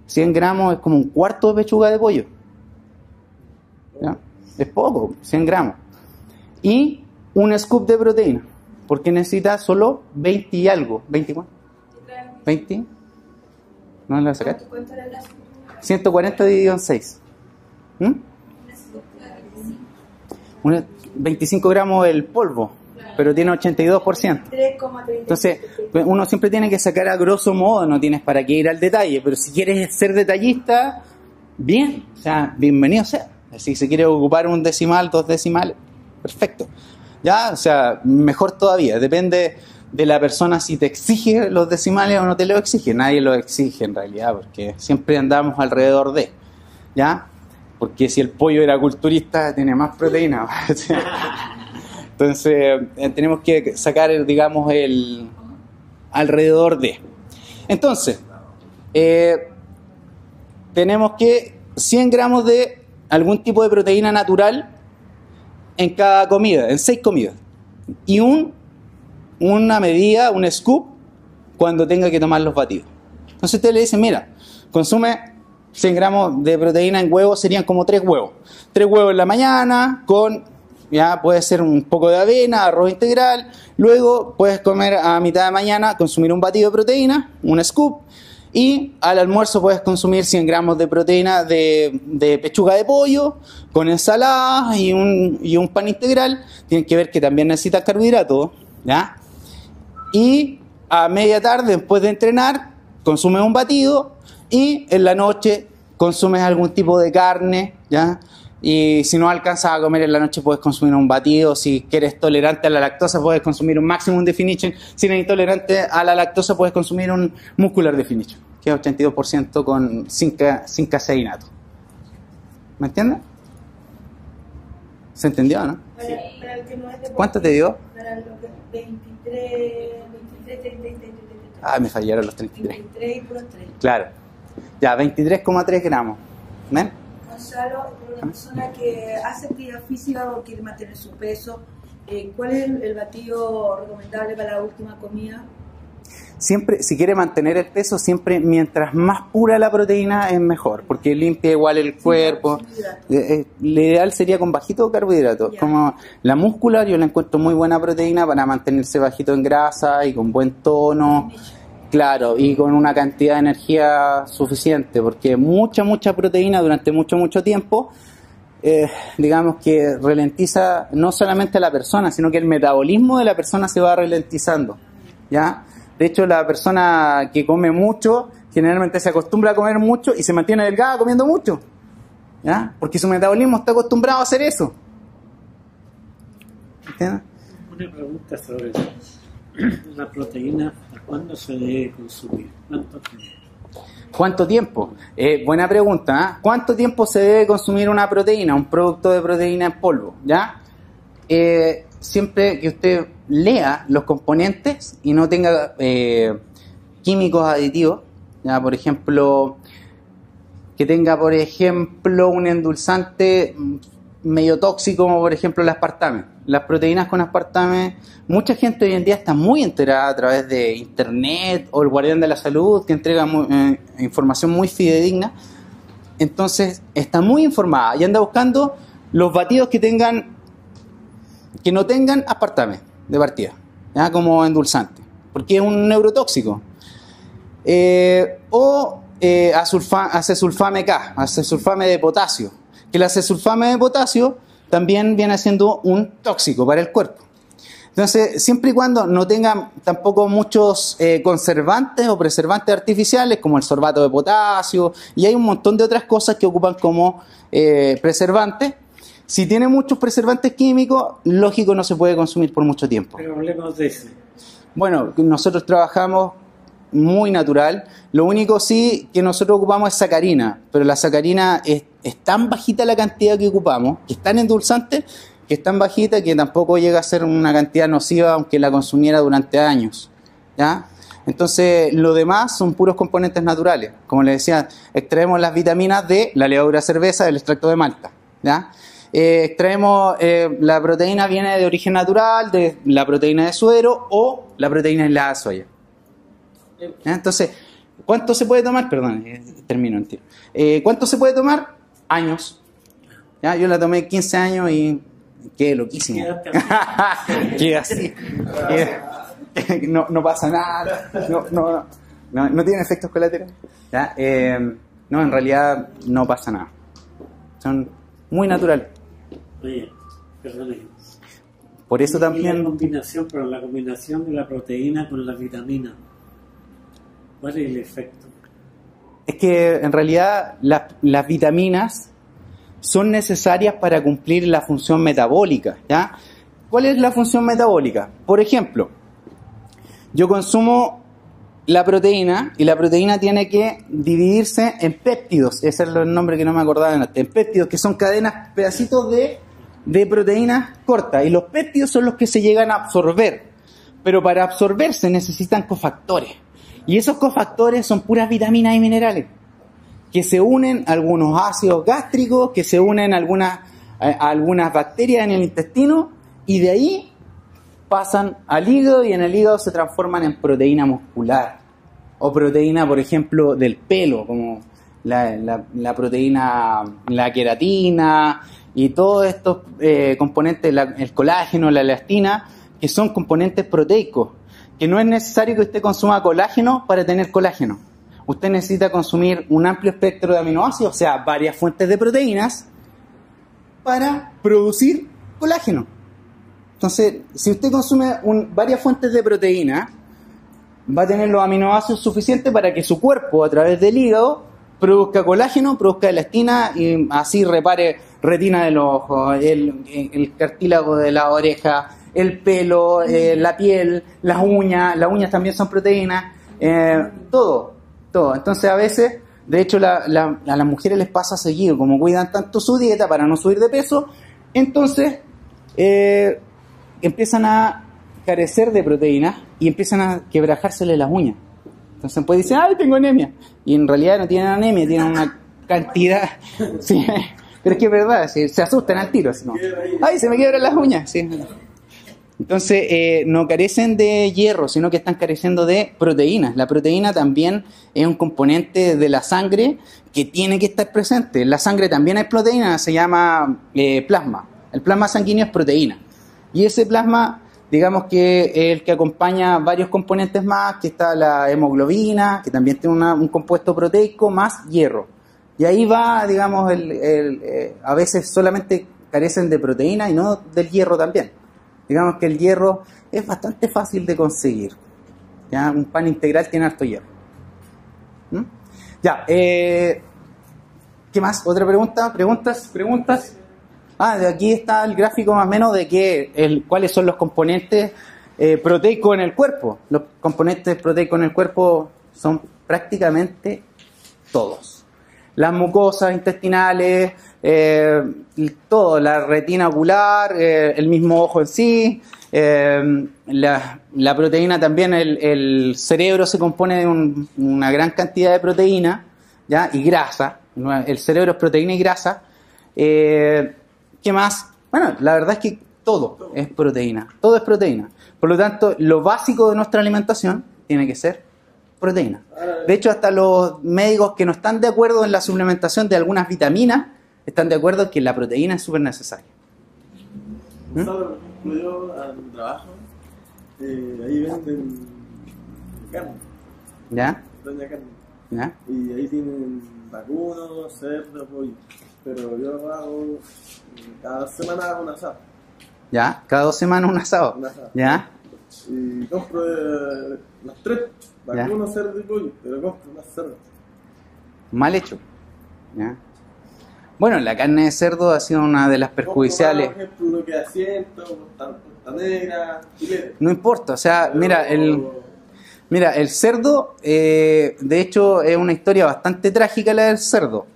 100 gramos es como un cuarto de pechuga de pollo. ¿Ya? Es poco, 100 gramos. Y un scoop de proteína, porque necesita solo 20 y algo. ¿20 cuánto? 20. ¿No la sacaste? 140 dividido en 6. 25 gramos el polvo, pero tiene 82%. Entonces, uno siempre tiene que sacar a grosso modo, no tienes para qué ir al detalle, pero si quieres ser detallista, bien, o sea, bienvenido sea. Si se quiere ocupar un decimal, 2 decimales, perfecto. Ya, o sea, mejor todavía, depende de la persona si te exige los decimales o no te lo exige. Nadie lo exige en realidad, porque siempre andamos alrededor de, ¿ya? Porque si el pollo era culturista, tiene más proteína. Entonces, tenemos que sacar, digamos, el alrededor de. Entonces, tenemos que 100 gramos de algún tipo de proteína natural en cada comida, en 6 comidas. Y una medida, un scoop, cuando tenga que tomar los batidos. Entonces usted le dice, mira, consume 100 gramos de proteína en huevos, serían como 3 huevos. 3 huevos en la mañana, ya puede ser un poco de avena, arroz integral. Luego puedes comer a mitad de mañana, consumir un batido de proteína, un scoop. Y al almuerzo puedes consumir 100 gramos de proteína de pechuga de pollo con ensalada y un pan integral. Tienen que ver que también necesitas carbohidratos, ¿ya? Y a media tarde, después de entrenar, consumes un batido y en la noche consumes algún tipo de carne, ¿ya? Y si no alcanzas a comer en la noche, puedes consumir un batido. Si eres tolerante a la lactosa, puedes consumir un Maximum Definition. Si eres intolerante a la lactosa, puedes consumir un Muscular Definition, que es 82% sin caseinato. ¿Me entiendes? ¿Se entendió, no? Para el que no es de ¿Cuánto te dio? Para los 23, 33. Me fallaron los 33. 23 y puros 3. Claro. Ya, 23,3 gramos. ¿Ven? Gonzalo, una persona que hace actividad física o quiere mantener su peso, ¿cuál es el batido recomendable para la última comida? siempre, si quiere mantener el peso, siempre mientras más pura la proteína es mejor, porque limpia igual el cuerpo. Lo ideal sería con bajito carbohidrato. Como la muscular, yo le encuentro muy buena proteína para mantenerse bajito en grasa y con buen tono. Claro, y con una cantidad de energía suficiente, porque mucha proteína durante mucho tiempo, digamos que ralentiza no solamente a la persona, sino que el metabolismo de la persona se va ralentizando, ¿ya? De hecho, la persona que come mucho, generalmente se acostumbra a comer mucho y se mantiene delgada comiendo mucho, ¿ya? Porque su metabolismo está acostumbrado a hacer eso. ¿Entiendes? Una pregunta sobre eso. La proteína, ¿a cuándo se debe consumir? ¿Cuánto tiempo? ¿Cuánto tiempo? Buena pregunta, ¿eh? ¿Cuánto tiempo se debe consumir una proteína, un producto de proteína en polvo? ¿Ya? Siempre que usted lea los componentes y no tenga químicos aditivos, ¿ya? Por ejemplo, que tenga, por ejemplo, un endulzante medio tóxico, como por ejemplo el aspartame. Las proteínas con aspartame, mucha gente hoy en día está muy enterada a través de internet o el Guardián de la Salud, que entrega información muy fidedigna. Entonces está muy informada y anda buscando los batidos que no tengan aspartame de partida, ¿ya? Como endulzante, porque es un neurotóxico. Acesulfame K, acesulfame de potasio, que el acesulfame de potasio también viene siendo un tóxico para el cuerpo. Entonces, siempre y cuando no tengan tampoco muchos conservantes o preservantes artificiales, como el sorbato de potasio, y hay un montón de otras cosas que ocupan como preservantes. Si tiene muchos preservantes químicos, lógico, no se puede consumir por mucho tiempo. Pero hablemos de eso. Bueno, nosotros trabajamos muy natural. Lo único sí que nosotros ocupamos es sacarina, pero la sacarina es tan bajita la cantidad que ocupamos, que es tan endulzante, que es tan bajita que tampoco llega a ser una cantidad nociva aunque la consumiera durante años, ¿ya? Entonces, lo demás son puros componentes naturales. Como les decía, extraemos las vitaminas de la levadura de cerveza, del extracto de malta, ¿ya? Extraemos, la proteína viene de origen natural, de la proteína de suero o la proteína aislada de soya. ¿Ya? Entonces, ¿cuánto se puede tomar? Perdón, termino en tiro. ¿Cuánto se puede tomar? Años. ¿Ya? Yo la tomé 15 años y quedé loquísimo. Quedé así. No pasa nada. No tiene efectos colaterales. ¿Ya? No, en realidad no pasa nada. Son muy naturales. Oye, perdóneme. Por eso también... la combinación de la proteína con la vitamina, ¿cuál es el efecto? Es que en realidad las vitaminas son necesarias para cumplir la función metabólica, ¿ya? ¿Cuál es la función metabólica? Por ejemplo, yo consumo la proteína y la proteína tiene que dividirse en péptidos. Ese es el nombre que no me acordaba antes. En péptidos, que son cadenas, pedacitos de proteínas cortas. Y los péptidos son los que se llegan a absorber. Pero para absorberse necesitan cofactores. Y esos cofactores son puras vitaminas y minerales, que se unen a algunos ácidos gástricos, que se unen a algunas bacterias en el intestino, y de ahí pasan al hígado, y en el hígado se transforman en proteína muscular, o proteína, por ejemplo, del pelo, como la proteína, la queratina, y todos estos componentes, el colágeno, la elastina, que son componentes proteicos, que no es necesario que usted consuma colágeno para tener colágeno. Usted necesita consumir un amplio espectro de aminoácidos, o sea, varias fuentes de proteínas, para producir colágeno. Entonces, si usted consume varias fuentes de proteína, va a tener los aminoácidos suficientes para que su cuerpo, a través del hígado, produzca colágeno, produzca elastina, y así repare retina del ojo, el cartílago de la oreja, el pelo, la piel, las uñas también son proteínas, todo. Entonces a veces, de hecho a las mujeres les pasa seguido, como cuidan tanto su dieta para no subir de peso, entonces empiezan a carecer de proteínas y empiezan a quebrajársele las uñas. Entonces puede decir, ¡ay, tengo anemia! Y en realidad no tienen anemia, tienen una cantidad... Sí, pero es que es verdad, se asustan al tiro, así como, ¡ay, se me quiebran las uñas! Sí. Entonces, no carecen de hierro, sino que están careciendo de proteínas. La proteína también es un componente de la sangre que tiene que estar presente. En la sangre también hay proteína, se llama plasma. El plasma sanguíneo es proteína. Y ese plasma, digamos que es el que acompaña varios componentes más, que está la hemoglobina, que también tiene un compuesto proteico, más hierro. Y ahí va, digamos, a veces solamente carecen de proteína y no del hierro también. Digamos que el hierro es bastante fácil de conseguir. ¿Ya? Un pan integral tiene harto hierro. ¿Mm? Ya, ¿qué más? ¿Otra pregunta? ¿Preguntas? De aquí está el gráfico más o menos de cuáles son los componentes proteicos en el cuerpo. Los componentes proteicos en el cuerpo son prácticamente todos. Las mucosas intestinales, todo, la retina ocular, el mismo ojo en sí, la proteína también, el cerebro se compone de una gran cantidad de proteína, ¿ya? Y grasa. El cerebro es proteína y grasa. ¿Qué más? Bueno, la verdad es que todo es proteína. Todo es proteína. Por lo tanto, lo básico de nuestra alimentación tiene que ser proteína. De hecho, hasta los médicos que no están de acuerdo en la suplementación de algunas vitaminas están de acuerdo en que la proteína es súper necesaria. Nosotros, yo al trabajo, ahí venden carne. ¿Ya? Doña carne. ¿Ya? Y ahí tienen vacuno, cerdo, pollo. Pero yo hago, cada semana hago un asado. ¿Ya? Cada 2 semanas un asado. Un asado. ¿Ya? Y compro las 3, vacuno, cerdo y pollo, pero compro más cerdo. Mal hecho. ¿Ya? Bueno, la carne de cerdo ha sido una de las perjudiciales. Por ejemplo, lo que asiento, Costa Negra, filete. No importa, o sea, mira, el cerdo, de hecho, es una historia bastante trágica la del cerdo.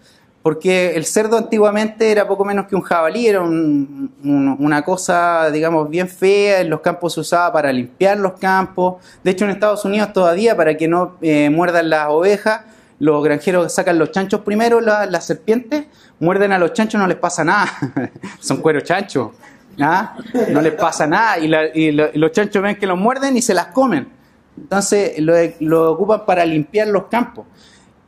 Porque el cerdo antiguamente era poco menos que un jabalí, era una cosa, digamos, bien fea. En los campos se usaba para limpiar los campos. De hecho, en Estados Unidos todavía, para que no muerdan las ovejas, los granjeros sacan los chanchos primero, las serpientes, muerden a los chanchos, no les pasa nada. Son cuero chanchos. ¿Ah? No les pasa nada. Y los chanchos ven que los muerden y se las comen. Entonces lo ocupan para limpiar los campos.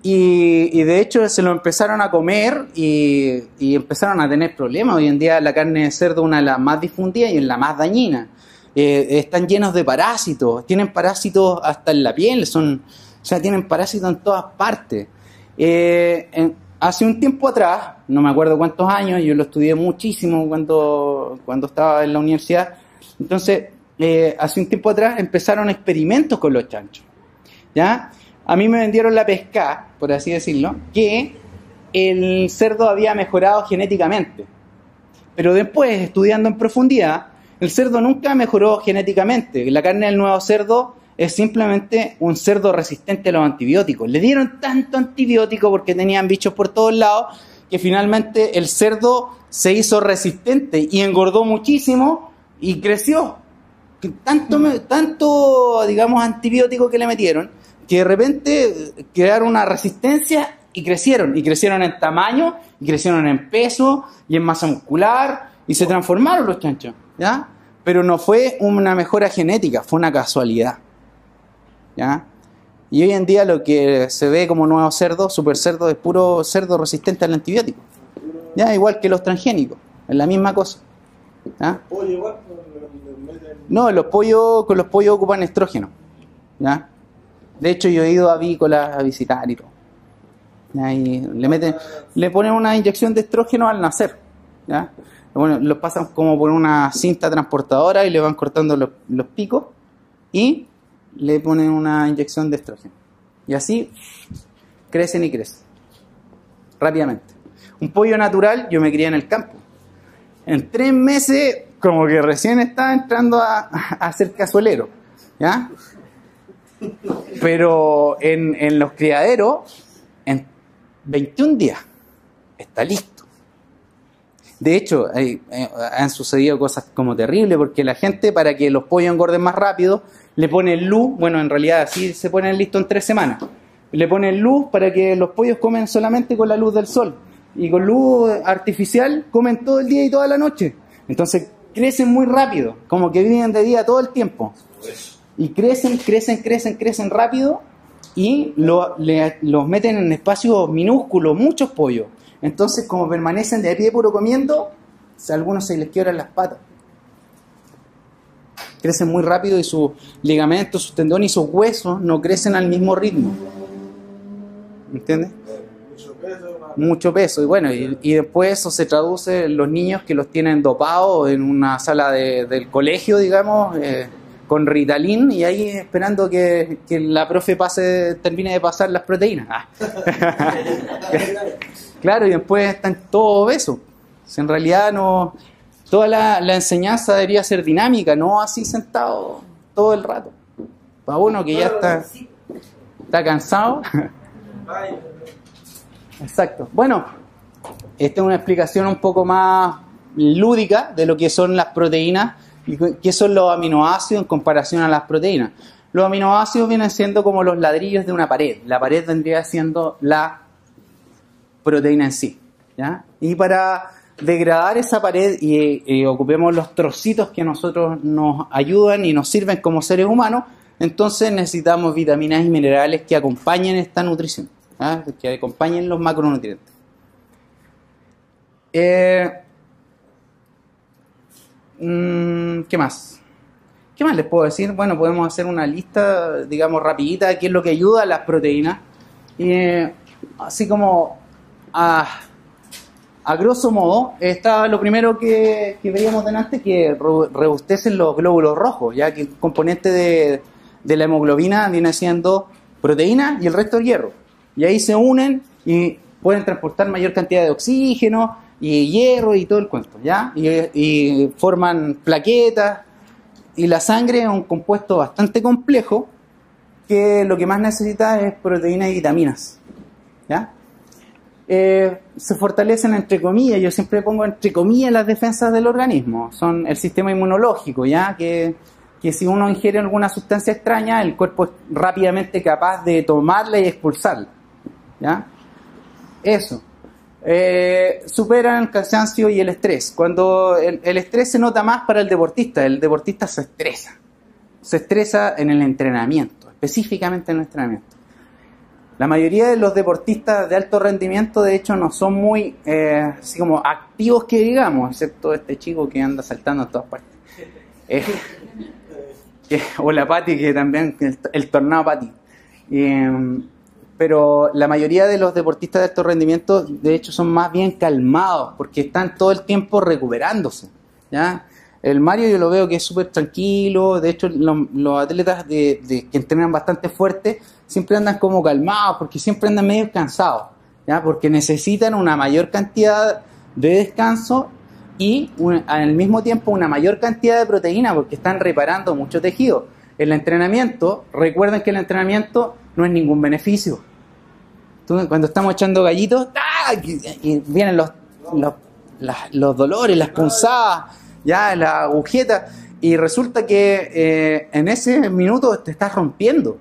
Y de hecho se lo empezaron a comer y empezaron a tener problemas. Hoy en día la carne de cerdo es una de las más difundidas y es la más dañina. Están llenos de parásitos, tienen parásitos hasta en la piel, o sea, tienen parásitos en todas partes. Hace un tiempo atrás, no me acuerdo cuántos años, yo lo estudié muchísimo cuando estaba en la universidad. Entonces, hace un tiempo atrás empezaron experimentos con los chanchos, ¿ya? A mí me vendieron la pesca, por así decirlo, que el cerdo había mejorado genéticamente. Pero después, estudiando en profundidad, el cerdo nunca mejoró genéticamente. La carne del nuevo cerdo es simplemente un cerdo resistente a los antibióticos. Le dieron tanto antibiótico porque tenían bichos por todos lados que finalmente el cerdo se hizo resistente y engordó muchísimo y creció. Tanto, digamos, antibiótico que le metieron, que de repente crearon una resistencia y crecieron en tamaño, y crecieron en peso, y en masa muscular, y se transformaron los chanchos, ¿ya? Pero no fue una mejora genética, fue una casualidad, ¿ya? Y hoy en día lo que se ve como nuevo cerdo, super cerdo, es puro cerdo resistente al antibiótico, ¿ya? Igual que los transgénicos, es la misma cosa, ¿ya? Pollo igual, No, con los pollos ocupan estrógeno, ¿ya? De hecho, yo he ido a avícolas a visitar y todo. Y le ponen una inyección de estrógeno al nacer, ¿ya? Bueno, los pasan como por una cinta transportadora y le van cortando los picos y le ponen una inyección de estrógeno. Y así crecen y crecen rápidamente. Un pollo natural, yo me crié en el campo. En 3 meses, como que recién estaba entrando a ser cazuelero, ¿ya? Pero en los criaderos, en 21 días, está listo. De hecho, han sucedido cosas como terribles, porque la gente, para que los pollos engorden más rápido, le pone luz. Bueno, en realidad así se ponen listos en 3 semanas. Le ponen luz para que los pollos comen solamente con la luz del sol. Y con luz artificial comen todo el día y toda la noche. Entonces crecen muy rápido, como que viven de día todo el tiempo. Y crecen rápido y los meten en espacios minúsculos, muchos pollos. Entonces, como permanecen de pie puro comiendo, a algunos se les quiebran las patas. Crecen muy rápido y sus ligamentos, sus tendones y sus huesos no crecen al mismo ritmo. ¿Entiendes? Mucho peso. Y bueno, y después eso se traduce en los niños que los tienen dopados en una sala del colegio, digamos, con Ritalin, y ahí esperando que la profe termine de pasar las proteínas. Claro, y después están todos obesos. En realidad no, toda la enseñanza debería ser dinámica, no así sentado todo el rato. Para uno que ya está cansado. Exacto. Bueno, esta es una explicación un poco más lúdica de lo que son las proteínas y qué son los aminoácidos en comparación a las proteínas. Los aminoácidos vienen siendo como los ladrillos de una pared. La pared vendría siendo la proteína en sí, ¿ya? Y para degradar esa pared y ocupemos los trocitos que a nosotros nos ayudan y nos sirven como seres humanos, entonces necesitamos vitaminas y minerales que acompañen esta nutrición, ¿ya? Que acompañen los macronutrientes. ¿Qué más? ¿Qué más les puedo decir? Bueno, podemos hacer una lista, digamos, rapidita de qué es lo que ayuda a las proteínas. Así como a grosso modo, está lo primero que veíamos delante, que robustecen los glóbulos rojos, ya que el componente de la hemoglobina viene siendo proteína y el resto es hierro. Y ahí se unen y pueden transportar mayor cantidad de oxígeno y hierro y todo el cuento, ¿ya? Y forman plaquetas. Y la sangre es un compuesto bastante complejo que lo que más necesita es proteínas y vitaminas, ¿ya? Se fortalecen entre comillas, yo siempre pongo entre comillas las defensas del organismo, son el sistema inmunológico, ¿ya? Que si uno ingiere alguna sustancia extraña, el cuerpo es rápidamente capaz de tomarla y expulsarla, ¿ya? Eso. Superan el cansancio y el estrés. Cuando el estrés se nota más para el deportista se estresa en el entrenamiento, específicamente en el entrenamiento. La mayoría de los deportistas de alto rendimiento, de hecho, no son muy así como activos que digamos, excepto este chico que anda saltando en todas partes. O la Pati, que también, el tornado Pati. Pero la mayoría de los deportistas de alto rendimiento, de hecho, son más bien calmados, porque están todo el tiempo recuperándose, ¿ya? El Mario yo lo veo que es súper tranquilo, de hecho los atletas que entrenan bastante fuerte siempre andan como calmados, porque siempre andan medio cansados, ¿ya? Porque necesitan una mayor cantidad de descanso y al mismo tiempo una mayor cantidad de proteína, porque están reparando mucho tejido. El entrenamiento, recuerden que el entrenamiento no es ningún beneficio. Cuando estamos echando gallitos, y vienen los dolores, las punzadas, ya la agujeta, y resulta que en ese minuto te estás rompiendo.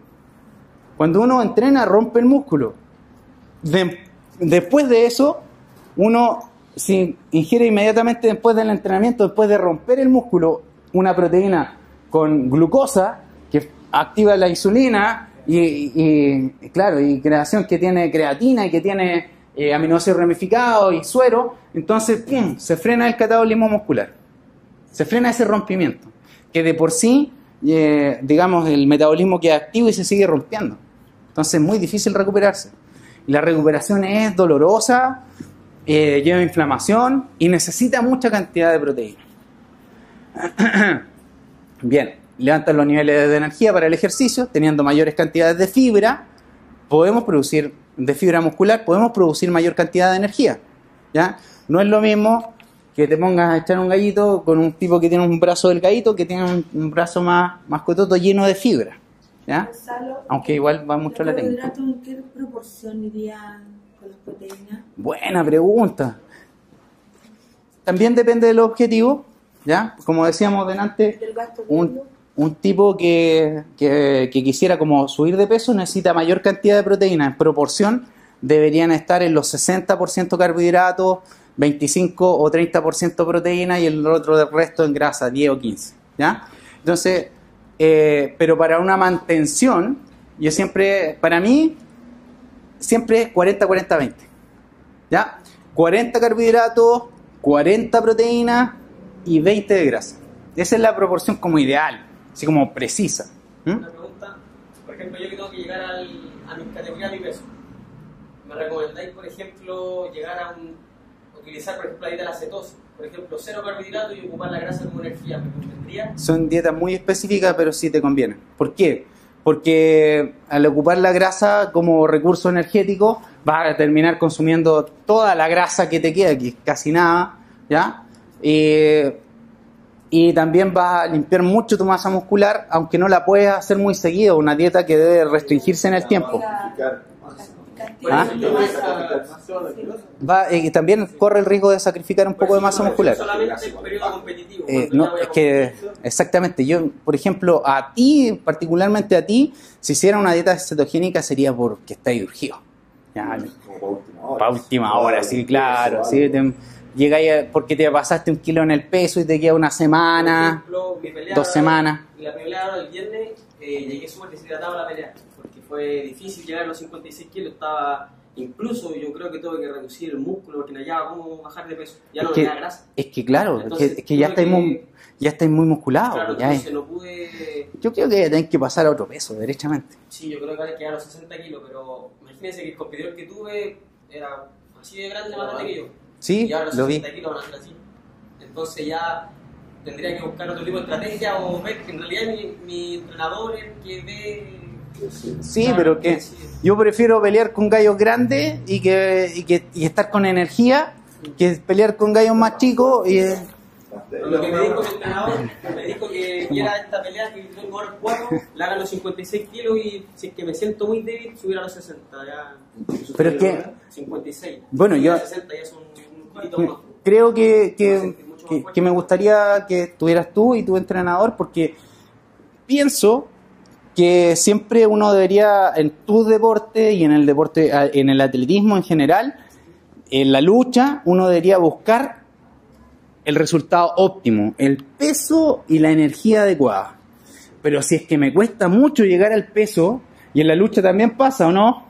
Cuando uno entrena, rompe el músculo. Después de eso, uno si ingiere inmediatamente después del entrenamiento, después de romper el músculo, una proteína con glucosa que activa la insulina y claro, y creación que tiene creatina y que tiene aminoácidos ramificados y suero, entonces ¡pum!, se frena el catabolismo muscular, se frena ese rompimiento, que de por sí, digamos, el metabolismo queda activo y se sigue rompiendo, entonces es muy difícil recuperarse, y la recuperación es dolorosa, lleva inflamación y necesita mucha cantidad de proteína. Bien, levantan los niveles de energía para el ejercicio, teniendo mayores cantidades de fibra, podemos producir, de fibra muscular, podemos producir mayor cantidad de energía, ¿ya? No es lo mismo que te pongas a echar un gallito con un tipo que tiene un brazo delgadito que tiene un brazo más cototo lleno de fibra, ¿ya? Aunque igual va mucho la técnica. ¿En qué proporción iría con las proteínas? Buena pregunta. También depende del objetivo, ¿ya? Como decíamos delante, un tipo que quisiera como subir de peso necesita mayor cantidad de proteína en proporción deberían estar en los 60% carbohidratos, 25 o 30% proteína y el otro del resto en grasa, 10 o 15, ¿ya? Entonces, pero para una mantención, yo siempre, para mí, siempre es 40-40-20, ¿ya? 40 carbohidratos, 40 proteína y 20 de grasa. Esa es la proporción como ideal, así como precisa. Una pregunta, por ejemplo, yo que tengo que llegar a mi categoría, a mi peso, ¿me recomendáis, por ejemplo, utilizar, por ejemplo, la dieta de la cetosis? Por ejemplo, 0 carbohidratos y ocupar la grasa como energía, ¿me convendría? Son dietas muy específicas, pero sí te convienen. ¿Por qué? Porque al ocupar la grasa como recurso energético, vas a terminar consumiendo toda la grasa que te queda, que es casi nada, ¿ya? Y también vas a limpiar mucho tu masa muscular, aunque no la puedes hacer muy seguido, una dieta que debe restringirse en el tiempo. ¿Ah? También corre el riesgo de sacrificar un poco de masa muscular. Solamente el periodo competitivo. No, es que exactamente, yo, por ejemplo, a ti, particularmente a ti, si hiciera una dieta cetogénica sería porque estáis urgido. Ya, para última hora, sí, claro. Sí, llegáis porque te pasaste 1 kilo en el peso y te queda una semana, Por ejemplo, 2 semanas. La pelea del viernes, llegué súper deshidratado a la pelea, porque fue difícil llegar a los 56 kilos, incluso yo creo que tuve que reducir el músculo porque no hallaba cómo bajar de peso, ya no me queda grasa. Es que claro, Entonces, es que ya estáis muy musculados. Claro, Ya entonces no pude... Yo creo que tenés que pasar a otro peso, derechamente. Sí, yo creo que ahora quedé a los 60 kilos, pero imagínense que el competidor que tuve era así de grande, más grande que yo. Sí, Y ahora los lo vi. 60 kilos van a ser así. Entonces ya tendría que buscar otro tipo de estrategia o ver que en realidad mi entrenador es el que ve... Sí, Claro, pero que sí. yo prefiero pelear con gallos grandes y estar con energía que pelear con gallos más chicos y Lo que me dijo el entrenador, me dijo que viera esta pelea que tengo ahora 4, la haga a los 56 kilos y si es que me siento muy débil, subir a los 60. Ya, pero es que 56. Bueno, yo- 60 ya son un poquito más. creo que me gustaría que estuvieras tú y tu entrenador, porque pienso que siempre uno debería, en tu deporte y en el deporte, en el atletismo en general, en la lucha, uno debería buscar el resultado óptimo, el peso y la energía adecuada. Pero si es que me cuesta mucho llegar al peso, y en la lucha también pasa, ¿o no,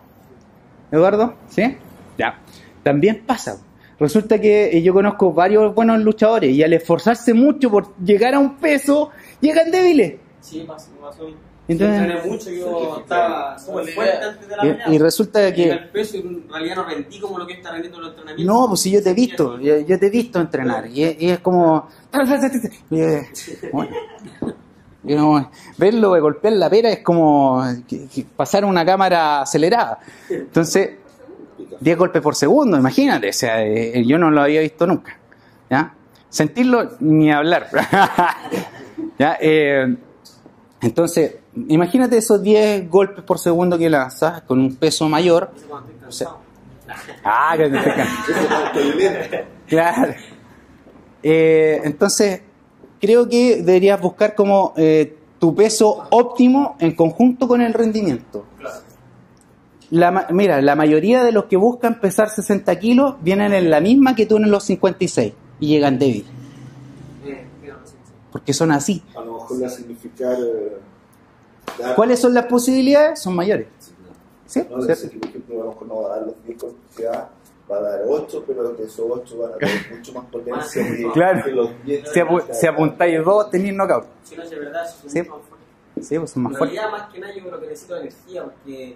Eduardo? ¿Sí? Ya, también pasa. Resulta que yo conozco varios buenos luchadores y al esforzarse mucho por llegar a un peso, llegan débiles. Sí, me pasó bien. Entonces- Yo entrené mucho, yo estaba súper fuerte antes de la pelea. Y resulta Llegué que... al peso y en realidad no rendí como lo que está rendiendo en los entrenamientos. No, pues si yo te he visto, yo te he visto entrenar y es como... Bueno, verlo de golpear la pera es como que pasar una cámara acelerada. Entonces, 10 golpes por segundo, imagínate, o sea, yo no lo había visto nunca. ¿Ya? Sentirlo ni hablar. ¿Ya? Entonces, imagínate esos 10 golpes por segundo que lanzas con un peso mayor. Eso cuando estoy O sea, cansado. que te claro. Entonces, creo que deberías buscar como tu peso óptimo en conjunto con el rendimiento. Mira, la mayoría de los que buscan pesar 60 kilos vienen en la misma que tú en los 56 y llegan débiles, Mira, no sé. porque son así. A lo mejor va a significar. ¿Cuáles son las posibilidades? Son mayores. ¿Sí? No, de decir que, por ejemplo, a lo mejor no va a dar los 10 golpes que da, va a dar 8, pero que esos 8 van a tener mucho más potencia que, Claro. que los 10. Si apuntáis 2, tenéis knockout. Si no es de verdad, es Sí. mucho más fuerte. Sí, pues son más En fuertes. realidad, más que nada, yo creo que necesito energía, porque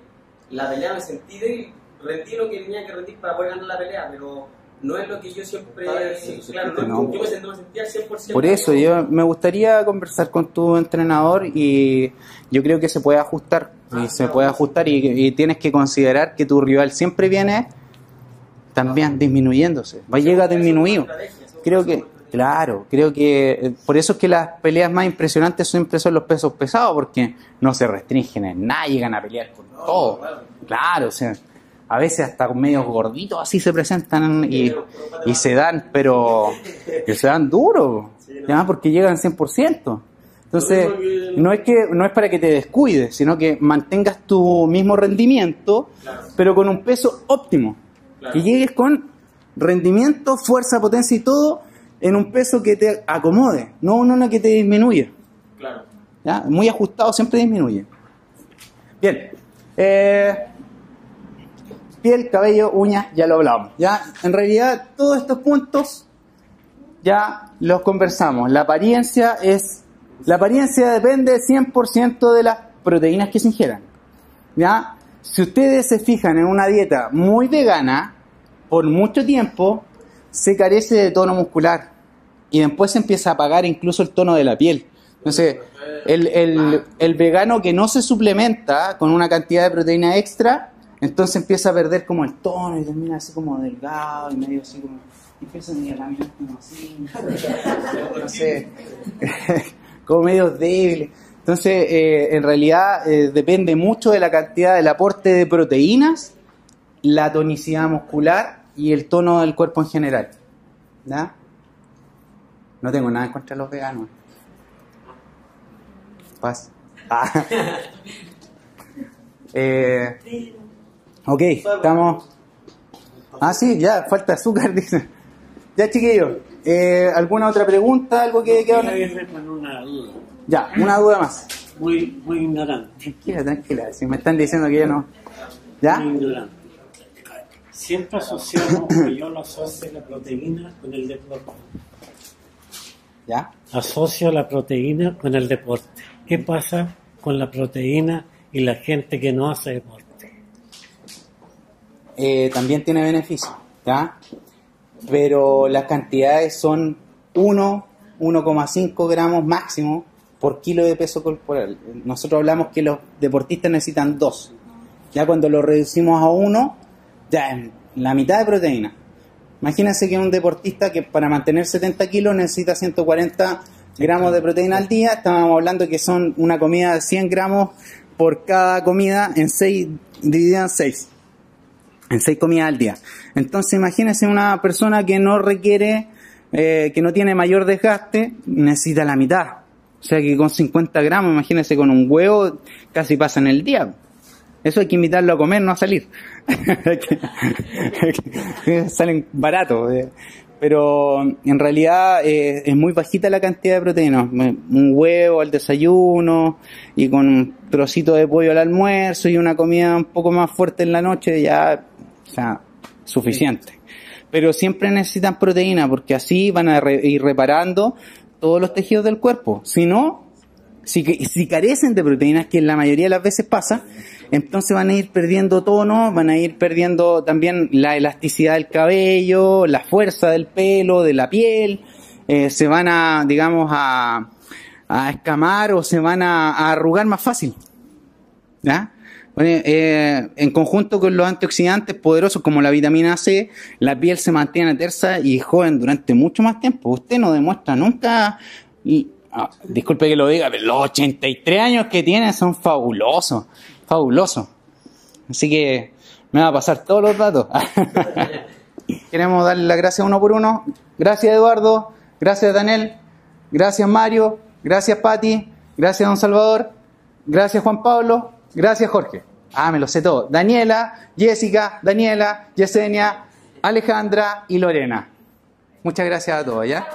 la pelea me sentí débil, rendí lo que tenía que rendir para poder ganar la pelea, pero no es lo que yo siempre... Claro, No. yo me sentía al 100%. Por eso, yo me gustaría conversar con tu entrenador y yo creo que se puede ajustar. Y tienes que considerar que tu rival siempre viene también disminuyéndose. Llega disminuido. Creo que, claro, creo que por eso es que las peleas más impresionantes siempre son los pesos pesados, porque no se restringen en nada, llegan a pelear con todo. Claro, o sea, a veces hasta con medios gorditos así se presentan y se dan, pero que se dan duro, ¿ya? Porque llegan 100%. Entonces, no es para que te descuides, sino que mantengas tu mismo rendimiento, Claro. pero con un peso óptimo. Claro. Que llegues con rendimiento, fuerza, potencia y todo en un peso que te acomode, no uno que te disminuya. Claro. ¿Ya? Muy ajustado siempre disminuye. Bien. Piel, cabello, uñas, ya lo hablamos. ¿Ya? En realidad, todos estos puntos ya los conversamos. La apariencia depende 100% de las proteínas que se ingieran. ¿Ya? Si ustedes se fijan en una dieta muy vegana, por mucho tiempo se carece de tono muscular y después se empieza a apagar incluso el tono de la piel. Entonces, el vegano que no se suplementa con una cantidad de proteína extra, entonces empieza a perder como el tono y termina así como delgado y medio así como... Y empieza a caminar como así, no sé, como medio débil. Entonces, en realidad depende mucho de la cantidad del aporte de proteínas, la tonicidad muscular y el tono del cuerpo en general. ¿Ya? No tengo nada en contra de los veganos. Paz. Ok, estamos... Ah, sí, ya, falta azúcar, dicen. Ya, chiquillos, ¿alguna otra pregunta? ¿Algo que queda? Con una duda. Ya, una duda más. Muy ignorante. Tranquila, si me están diciendo que ya no. ¿Ya? Muy ignorante. Siempre asociamos, o yo lo asocio la proteína con el deporte. ¿Ya? Asocio la proteína con el deporte. ¿Qué pasa con la proteína y la gente que no hace deporte? También tiene beneficio, ¿ya? Pero las cantidades son 1,5 gramos máximo por kilo de peso corporal. Nosotros hablamos que los deportistas necesitan 2. Ya cuando lo reducimos a 1, ya es la mitad de proteína. Imagínense que un deportista que para mantener 70 kilos necesita 140 gramos de proteína al día. Estábamos hablando que son una comida de 100 gramos por cada comida en 6, dividida en 6. En 6 comidas al día. Entonces imagínense una persona que no requiere, que no tiene mayor desgaste, necesita la mitad. O sea que con 50 gramos, imagínense con un huevo, casi pasa en el día. Eso hay que invitarlo a comer, no a salir. Salen baratos. Pero en realidad es muy bajita la cantidad de proteínas. Un huevo al desayuno y con un trocito de pollo al almuerzo y una comida un poco más fuerte en la noche, ya, o sea, suficiente. Pero siempre necesitan proteína porque así van a ir reparando todos los tejidos del cuerpo. Si no, si carecen de proteínas, que la mayoría de las veces pasa, entonces van a ir perdiendo tono, van a ir perdiendo también la elasticidad del cabello, la fuerza del pelo, de la piel, se van a, digamos, a escamar o se van a arrugar más fácil. ¿Ya? En conjunto con los antioxidantes poderosos como la vitamina C, la piel se mantiene tersa y joven durante mucho más tiempo. Usted no demuestra nunca... disculpe que lo diga, pero los 83 años que tiene son fabulosos. Fabuloso. Así que me va a pasar todos los datos. Queremos darle las gracias uno por uno. Gracias Eduardo, gracias Daniel, gracias Mario, gracias Pati, gracias Don Salvador, gracias Juan Pablo, gracias Jorge. Me lo sé todo. Daniela, Jessica, Daniela, Yesenia, Alejandra y Lorena. Muchas gracias a todos, ¿ya?